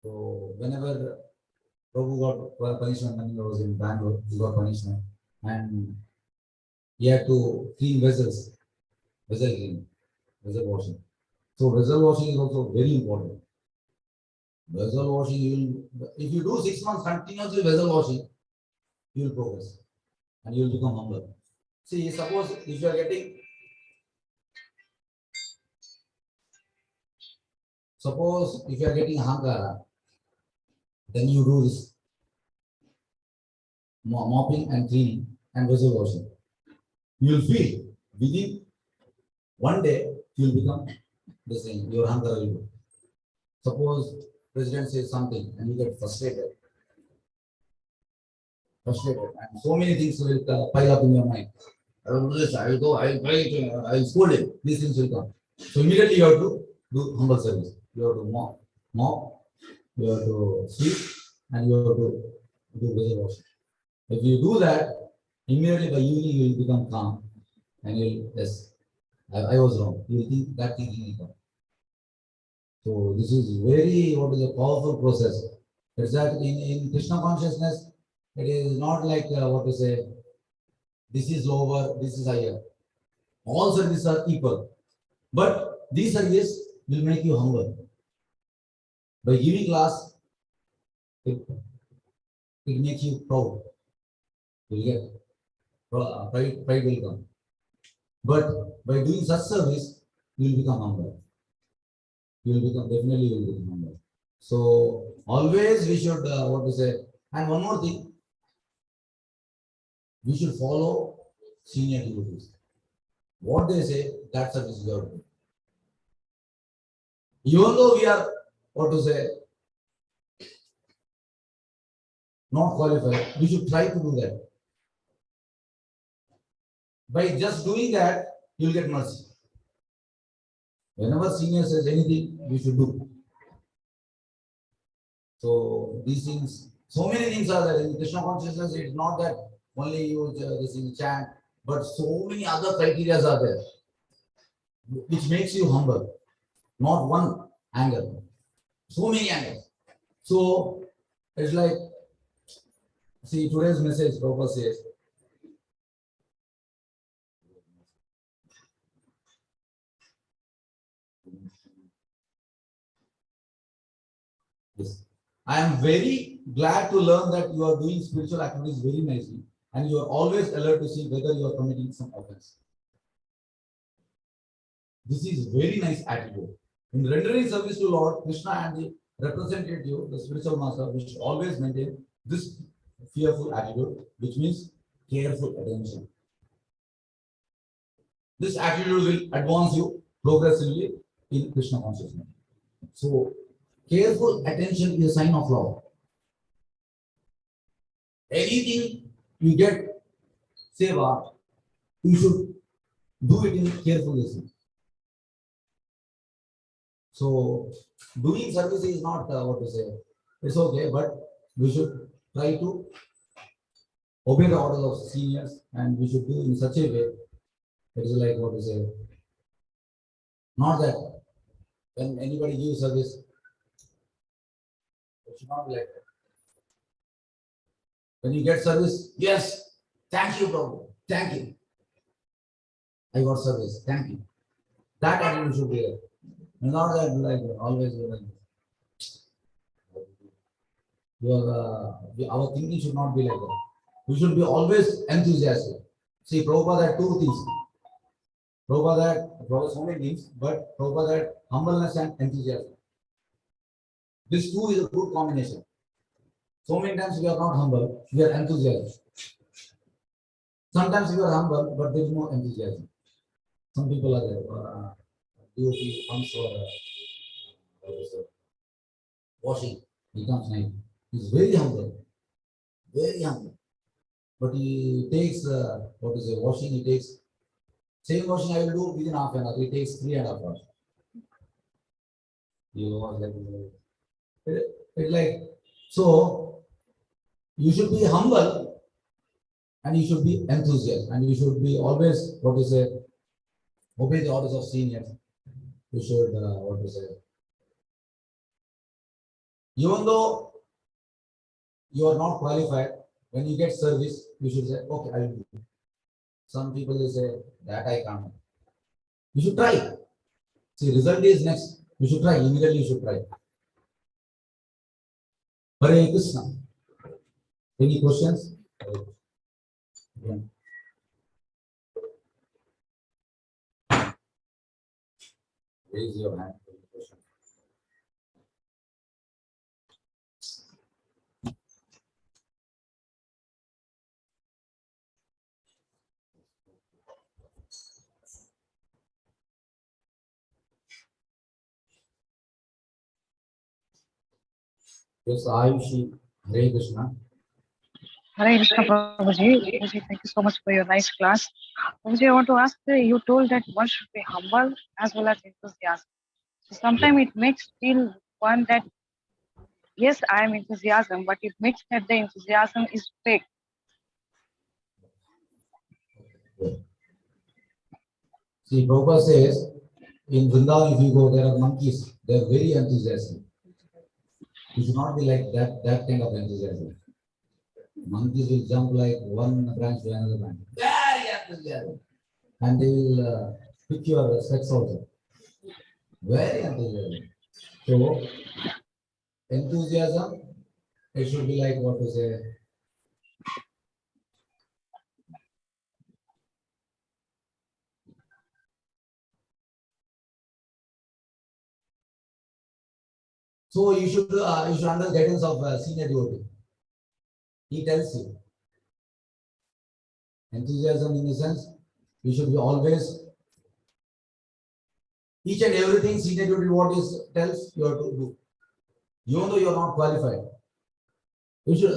So whenever Prabhu got punishment when he was in Bangalore, he got punishment and he had to clean vessels, vessel cleaning, vessel washing. So vessel washing is also very important. Vessel washing, if you do 6 months continuously vessel washing, you will progress and you will become humble. See, suppose if you are getting, ahankara, then you do this. mopping and cleaning and vessel washing. You will feel within one day you will become the same. Your hunger will go. Suppose president says something and you get frustrated, and so many things will pile up in your mind. I will do this, I will go, I will try, I will scold him. These things will come. So immediately you have to do humble service. You have to mop, you have to sweep, and you have to do vessel washing. If you do that, immediately by evening you will become calm, and you will, yes, I was wrong. You will think that thinking will come. So this is very what is a powerful process. It's that in Krishna consciousness, it is not like what to say, this is lower, this is higher. All services are equal. But these services will make you humble. By giving class, it makes you proud. You get pride will come. But by doing such service, you will become humble. You will become definitely you will become humble. So always we should what to say. And one more thing, we should follow senior devotees. What they say, that service we have to do. Even though we are what to say not qualified, we should try to do that. By just doing that, you will get mercy. Whenever senior says anything, we should do. So these things, so many things are there in Krishna consciousness. It's not that only you this in chant, but so many other criteria are there, which makes you humble. Not one angle, so many angles. So it's like, see today's message. Prabhupada says, yes. I am very glad to learn that you are doing spiritual activities very nicely, and you are always alert to see whether you are committing some offense. This is very nice attitude. In rendering service to Lord Krishna and the representative, the spiritual master, we should always maintain this fearful attitude, which means careful attention. This attitude will advance you progressively in Krishna consciousness. So, careful attention is a sign of love. Anything you get seva, you should do it in careful listening. So, doing service is not what to say. It's okay, but we should try to obey the orders of seniors, and we should do in such a way. It is like what to say. Not that when anybody gives service, it should not be like that. When you get service, yes, thank you, bro, thank you. I got service, thank you. That attitude should be there. Not that like always like our thinking should not be like that. We should be always enthusiastic. See, Prabhupada had two things. Prabhupada had so many things, but Prabhupada had humbleness and enthusiasm. This two is a good combination. So many times we are not humble, we are enthusiastic. Sometimes we are humble, but there is no enthusiasm. Some people are there. DOP comes for washing, he comes night. He's very humble, very humble. But he takes washing, he takes same washing I will do within half an hour. It takes 3.5 hours. You was like it's like so you should be humble and you should be enthusiastic and you should be always obey the orders of seniors. You should even though you are not qualified, when you get service, you should say, okay, I will do. Some people will say that I can't. You should try. See, result is next. You should try. Immediately you should try. Hare Krishna. Any questions? Yeah. Raise your hand. Yes, Ayushi, Hare Krishna. Hare Krishna Prabhuji. Prabhuji, thank you so much for your nice class. Prabhuji, I want to ask you told that one should be humble as well as enthusiastic. So sometimes it makes feel one that yes, I am enthusiasm, but it makes that the enthusiasm is fake. See, Prabhupada says, in Vrindavan, if you go, there are monkeys. They are very enthusiastic. You should not be like that kind of enthusiasm. Monkeys will jump like one branch to another branch. Very enthusiastic. And they will pick your specs also. Very enthusiastic. So, enthusiasm, it should be like what to say. So you should under the guidance of senior devotee. He tells you. Enthusiasm in the sense, you should be always each and everything senior devotee what is tells you have to do. Even though you are not qualified. You should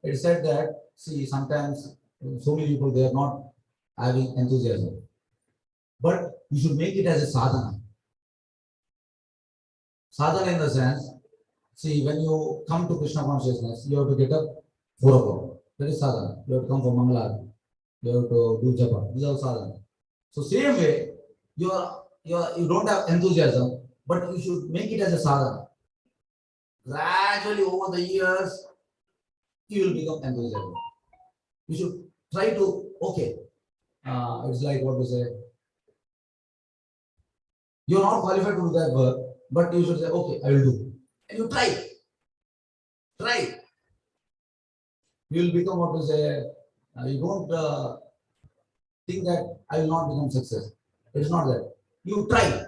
it's said that see sometimes so many people they are not having enthusiasm. But you should make it as a sadhana. Sadhana in the sense, see when you come to Krishna consciousness, you have to get up 4 o'clock. That is sadhana. You have to come for Mangala. You have to do japa. These are sadhana. So same way, you don't have enthusiasm, but you should make it as a sadhana. Gradually over the years, you will become enthusiastic. You should try to, okay, it's like what we say, you're not qualified to do that work, but you should say, okay, I will do. And you try. Try. You will become what we say, you don't think that I will not become success. It's not that. You try.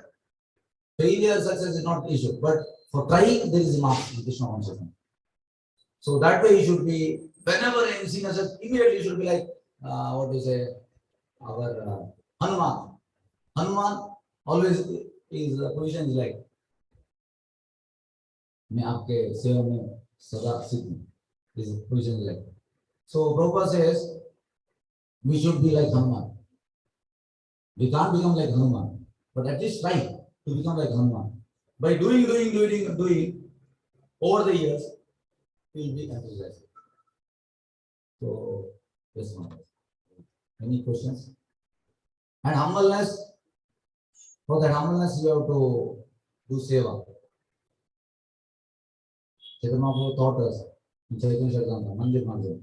Failure, success is not the issue, but for trying, there is a mark in Krishna consciousness. So that way you should be, whenever you see yourself, immediately you should be like, what do you say, our Hanuman. Hanuman always his position is like, मैं आपके सेवा में सदा सिद्ध हूँ. His position is like. So Prabhupada says, we should be like Hanuman. We can't become like Hanuman, but at least try to become like Hanuman. By doing, over the years, we will be enthusiastic. So, yes, ma'am. Any questions? And humbleness, for that humbleness, you have to do seva. Chaitanya Mahaprabhu taught us in Chaitanya Charitamrita, Mandir Mandir.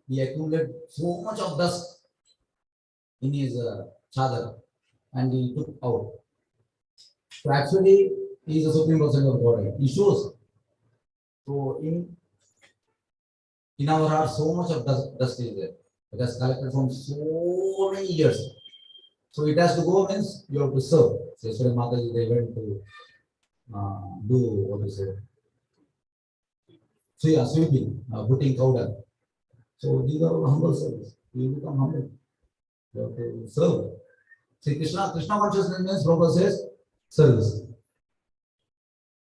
He accumulated so much of dust in his chadar and he took out. So actually, he is the Supreme Person of God. He shows. So in our heart, so much of dust is there. It has collected from so many years. So it has to go means you have to serve. So Sri Mataji, they went to do what is it? So yeah, sweeping, putting powder. So these are humble service. You become humble. You have to serve. See Krishna consciousness means Prabhupada says service.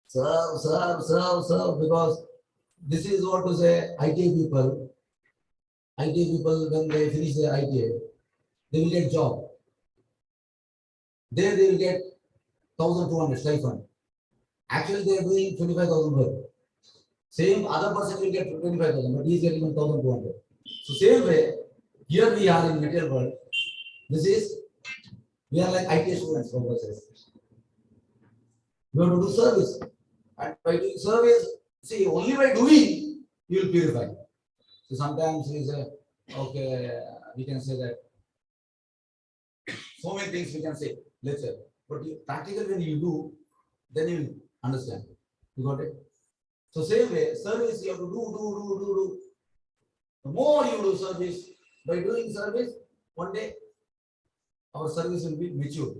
Serve, because this is what to say ITA people. ITA people, when they finish their ITA, they will get job. There they will get 1,200 stipend. Actually, they are doing 25,000 work. Same other person will get 25,000, but he is getting 1,200. So same way, here we are in material world. We are like IT students, Prabhupada says. We have to do service. And by doing service, see, only by doing, you will purify. So sometimes we say, okay, we can say that. So many things we can say, let's say. But practically when you do, then you will understand. You got it? So same way, service you have to do. The more you do service, by doing service, one day our service will be mature.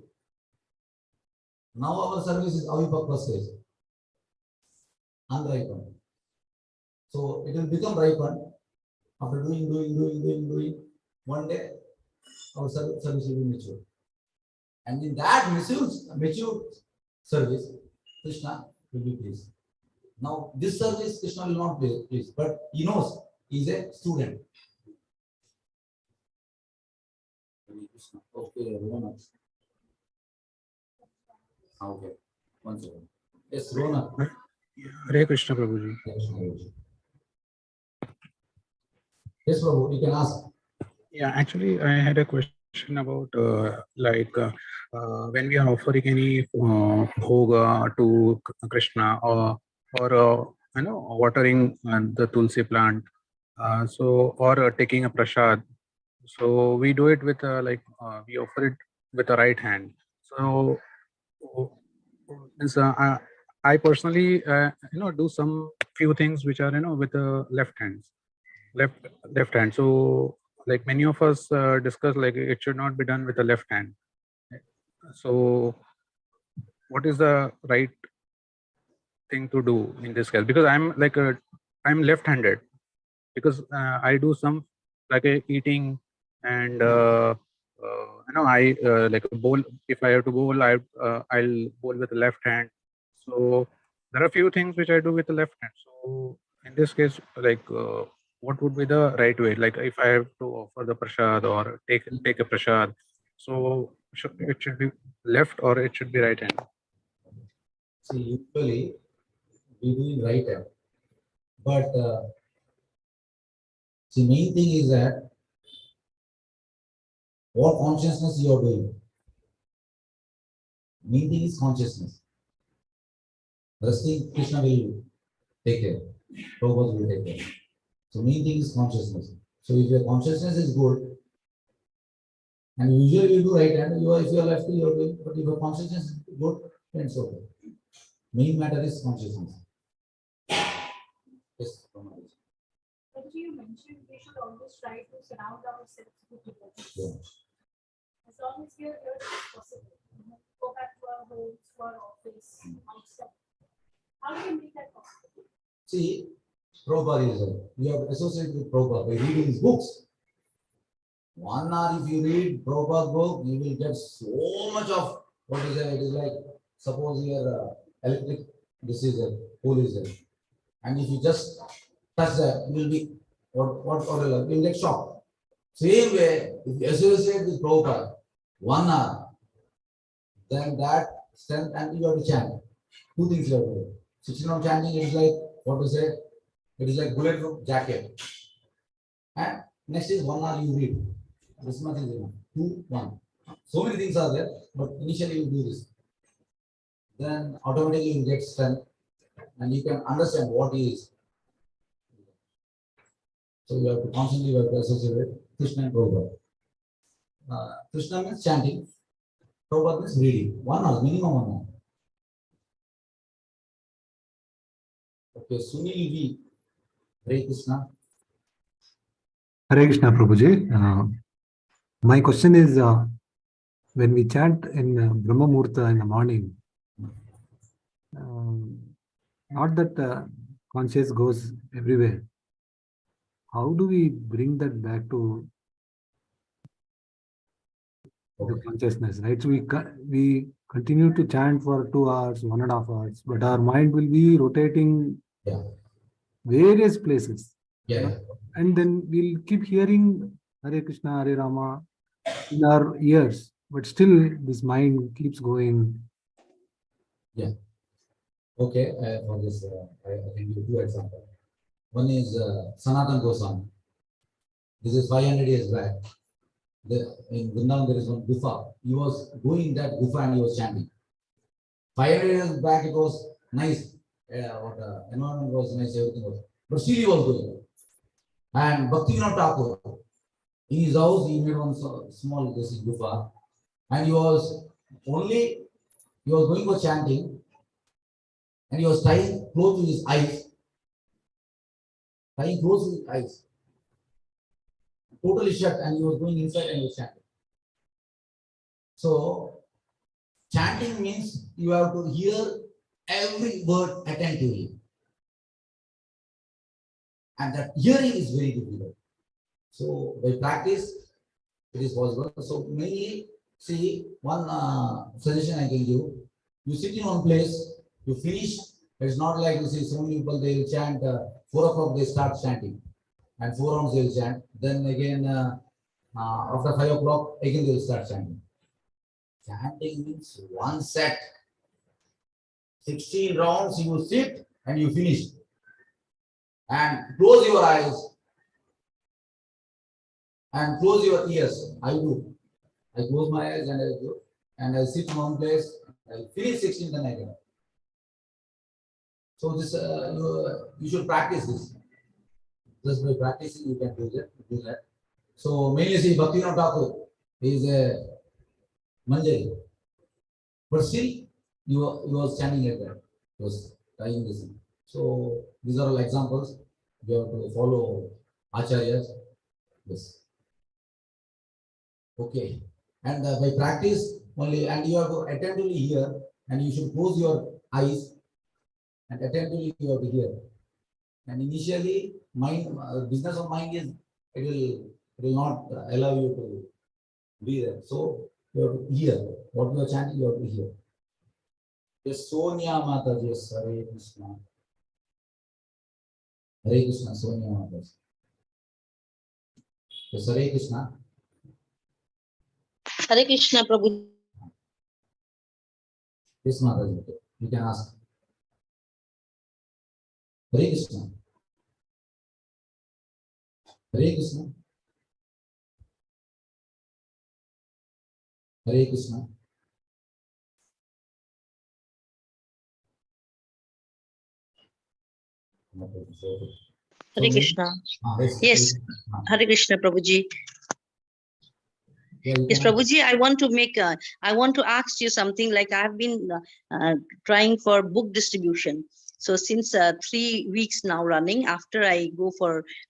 Now our service is avipakva stage, unripened. So it will become ripened after doing. One day our service will be mature. And in that mature service, Krishna will be pleased. Now, this service Krishna will not be pleased, but he knows he is a student. Okay, Rona. Okay, one second. Yes, Rona. Hare Krishna Prabhuji. Yes, Prabhu, you can ask. Yeah, actually, I had a question about when we are offering any bhoga to Krishna or watering the tulsi plant, or taking a prasad. So we do it with we offer it with the right hand. So I personally do some few things which are with the left hand. Left hand. So like many of us discuss, like it should not be done with the left hand. So what is the right thing to do in this case? Because I'm left-handed, because I do some like eating and I like a bowl. If I have to bowl, I'll bowl with the left hand. So there are a few things which I do with the left hand. So in this case, what would be the right way? Like if I have to offer the prasad or take a prasad, so it should be left or it should be right hand? See, usually we do in right hand, but the main thing is that what consciousness you are doing. Main thing is consciousness. Rest thing Krishna will take care. Prabhupada will take care. So main thing is consciousness. So if your consciousness is good, and usually you do right hand, if you are lefty, you are doing, but if your consciousness is good, then it's okay. Main matter is consciousness. Yes, But you mentioned we should always try to surround ourselves with devotees. yeah. As long as we are here, it's possible. Go back to our homes, to our office, outside. How do you make that possible? See, Prabhupada is we have associated with Prabhupada by reading his books. 1 hour if you read Prabhupada book, you will get so much of what is there. It is like, suppose your electric, this is a pole is there. And if you just touch that, you will be, you will get shocked. Same way, if you associate with Prabhupada 1 hour, then that strength, and you have to chant. Two things you have to do. 16 of chanting is like, what to say? It is like bulletproof jacket. And next is 1 hour you read. This much is enough. 2, 1. So many things are there, but initially you do this. Then automatically you get strength and you can understand what is. So you have to constantly associate with Krishna and Prabhupada. Krishna means chanting, Prabhupada means reading. 1 hour, minimum 1 hour. Okay, Sunil V. Hare Krishna. Hare Krishna Prabhuji. My question is, when we chant in Brahma Muhurta in the morning, not that conscious goes everywhere. How do we bring that back to the consciousness, right? So we continue to chant for 2 hours, 1.5 hours, but our mind will be rotating various places. Yeah. And then we'll keep hearing Hare Krishna, Hare Rama in our ears, but still this mind keeps going. Yeah. Okay, for this, I can give 2 examples. One is Sanatan Goswami. This is 500 years back. In Vrindavan there is one gufa. He was going in that gufa and he was chanting. 500 years back it was nice. Environment was nice, everything was. But still he was doing it. And Bhaktivinoda Thakur, in his house he made one small gufa. And he was going for chanting. And he was tying close to his eyes. Tying close to his eyes. Totally shut, and he was going inside and he was chanting. So, chanting means you have to hear every word attentively. And that hearing is very difficult. So, by practice, it is possible. So, mainly, see, one suggestion I can give. You sit in one place, you finish It's not like you see so many people, they will chant 4 o'clock, they start chanting, and 4 rounds they will chant. Then again, after 5 o'clock, again they will start chanting. Chanting means one set, 16 rounds, you sit and you finish. And close your eyes and close your ears. I do. I close my eyes and I do. And I sit in one place. I finish 16, then I get up. So this you should practice this. Just by practicing, you can do that. So mainly see Bhaktivinoda Thakur is a Manjari. But still, you was standing like that. He was trying this. So these are all examples. You have to follow Acharyas. Yes. Okay. And by practice only, and you have to attentively hear, and you should close your eyes and attentively you have to hear. And initially, mind, business of mind is it will not allow you to be there. So you have to hear what you are chanting. You have to hear. Yes, Sonia Mataji, yes, Hare Krishna. Hare Krishna, Sonia Mataji. Yes, Hare Krishna. Hare Krishna, Prabhu. Yes, Mataji, you can ask. Hare Krishna. Hare Krishna. Hare Krishna. Hare Krishna. Yes, Hare Krishna, Prabhuji. Yes, Prabhuji, I want to ask you something. Like I've been trying for book distribution. So since 3 weeks now running, after I go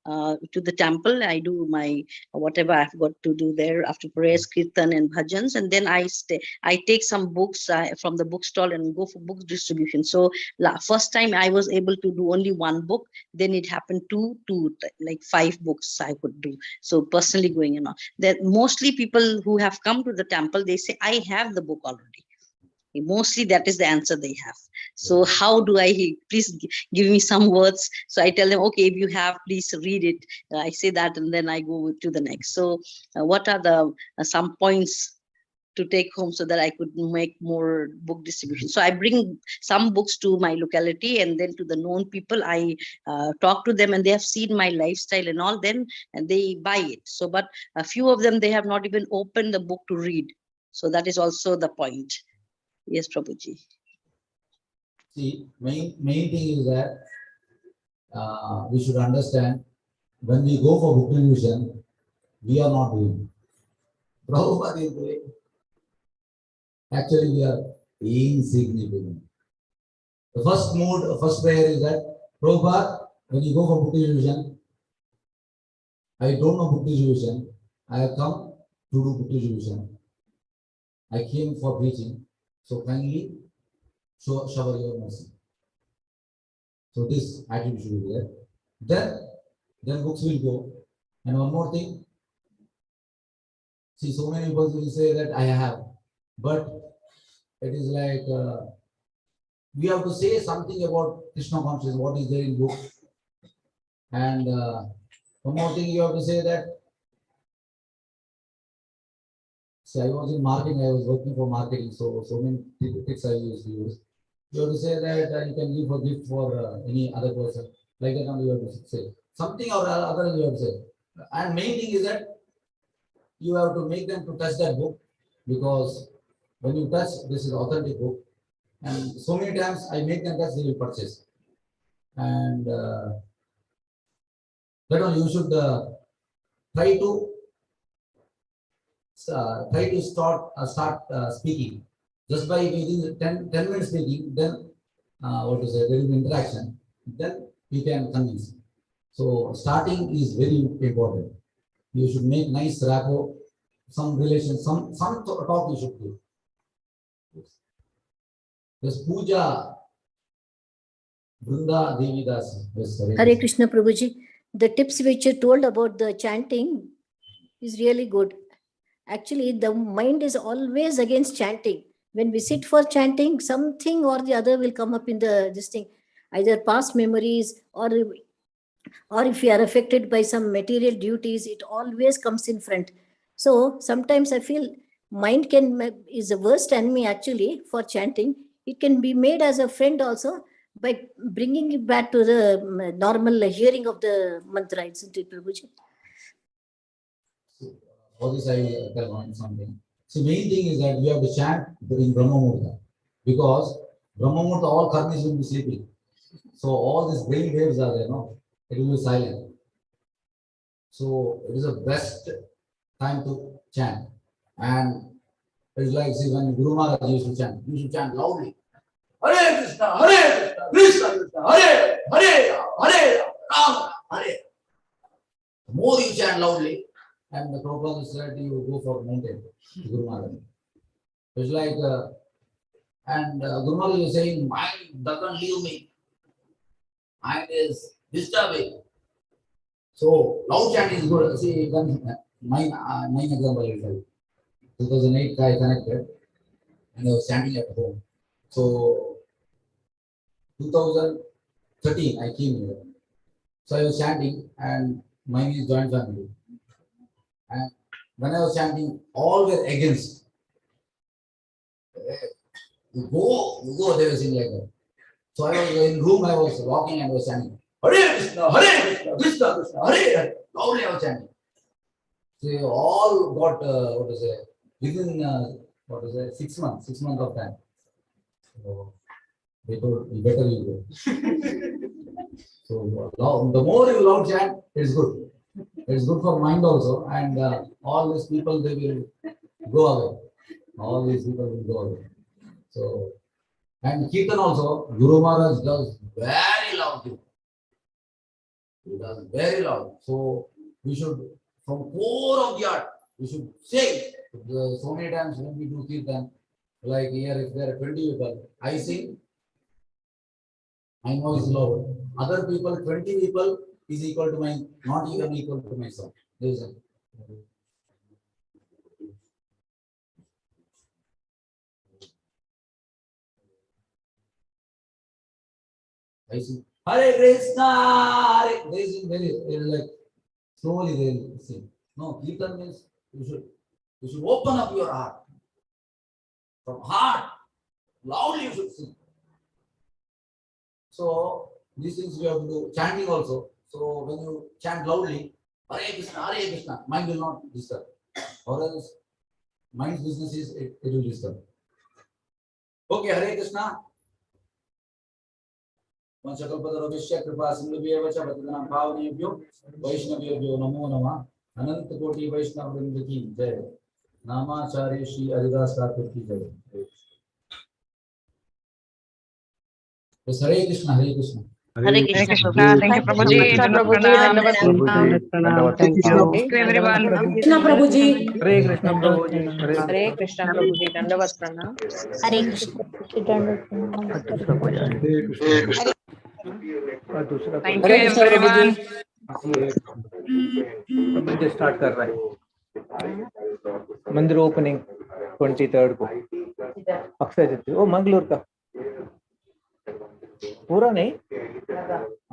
to the temple, I do my whatever I've got to do there after prayers, kirtan and bhajans, and then I take some books from the bookstall and go for book distribution. So first time I was able to do only 1 book, then it happened to like 5 books I could do. So personally going, that mostly people who have come to the temple, they say, I have the book already. Mostly that is the answer they have. So how do I, please give me some words. So I tell them, okay, if you have, please read it. I say that and then I go to the next. So what are the some points to take home so that I could make more book distribution? So I bring some books to my locality, and then to the known people, I talk to them, and they have seen my lifestyle and all, then and they buy it. So, but a few of them, they have not even opened the book to read. So that is also the point. Yes, Prabhuji. See, main thing is that we should understand, when we go for book distribution, we are not doing. Prabhupada is doing. Actually, we are insignificant. The first prayer is that, Prabhupada, when you go for book distribution, I don't know book distribution. I have come to do book distribution. I came for preaching. So kindly shower your mercy. So this attitude should be there. Then books will go. And one more thing. See, so many people will say that I have, but it is like we have to say something about Krishna consciousness, what is there in book. And one more thing, you have to say that. See, I was in marketing, I was working for marketing, so many tricks I used to use. You have to say that you can give a gift for any other person. Like that, you have to say something or other. You have to say, and main thing is that you have to make them to touch that book, because when you touch, this is authentic book, and so many times I make them touch, they will purchase. And that one you should try to start speaking. Just by within 10 minutes speaking, then there will be interaction. Then you can convince. So starting is very important. You should make nice rapport, some relation, some talk you should do. Yes, Puja, Vrunda Devi Das. Yes, Hare Krishna, Prabhuji. The tips which you told about the chanting is really good. Actually, the mind is always against chanting. When we sit for chanting, something or the other will come up in this thing. either past memories or if you are affected by some material duties, it always comes in front. So sometimes I feel mind is the worst enemy actually for chanting. It can be made as a friend also by bringing it back to the normal hearing of the mantra, isn't it, Prabhuji? All this I tell on something. So main thing is that we have to chant during Brahma Muhurta, because Brahma Muhurta all karmis will be sleeping. So all these brain waves are there, no? It will be silent. So it is the best time to chant. And it's like, see, when Guru Maharaj used to chant, you should chant loudly. Hare Krishna, Hare Krishna, Krishna Krishna, Hare Hare, Hare Ram, Hare. The more you chant loudly, and the Prabhupada said you go for mountain, Guru Maharaj. It's like, Guru Maharaj is saying, mind doesn't leave me. Mind is disturbing. So loud chanting is good. See, mine example I will tell. 2008 I connected and I was chanting at home. So 2013 I came here. So I was chanting and mine is joint family. And when I was chanting, all were against. You go, they were saying like that. So I was in room, I was walking and I was chanting, Hare Krishna, Krishna Krishna, Hare Hare. Loudly I was chanting. So they all got, within 6 months of time. So they told, better you go. So the more you loud chant, it's good. It's good for mind also, and all these people, they will go away. All these people will go away. So, and Kirtan also, Guru Maharaj does very loud. He does very loud. So we should, from core of the heart, we should say. So many times when we do Kirtan, like here, if there are 20 people, I sing, I know it's loud. Other people, 20 people is equal to my, not even equal to myself. Listen. I sing, Hare Krishna, Hare. They sing very like slowly they sing. No, Kirtan means you should open up your heart. From heart, loudly you should sing. So these things we have to do. Chanting also. So when you chant loudly, Hare Krishna, mind will not disturb. Or else mind's business is it will disturb. Okay, Hare Krishna. Vanchakalpadravishya kripa sindhubhyev cha bhadanam bhavanebhyo Vaishnavebhyo namo namah. Ananta koti Vaishnav vrinda ki jai. Namacharya Shri Haridas Thakur ki jai. Yes, Hare Krishna, Hare Krishna. Hare Krishna. Krishna. Thank you, Prabhuji. Prabhuji, Thank you. Dandavat To everyone. Krishna Prabhuji. Hare Krishna Prabhuji. Hare Krishna Prabhuji, Dandavat Pranam. Hare Krishna. Thank you, everyone. मंदिर start कर रहा है मंदिर opening 23rd को अक्षय तृतीया ओ मंगलोर का पूरा नहीं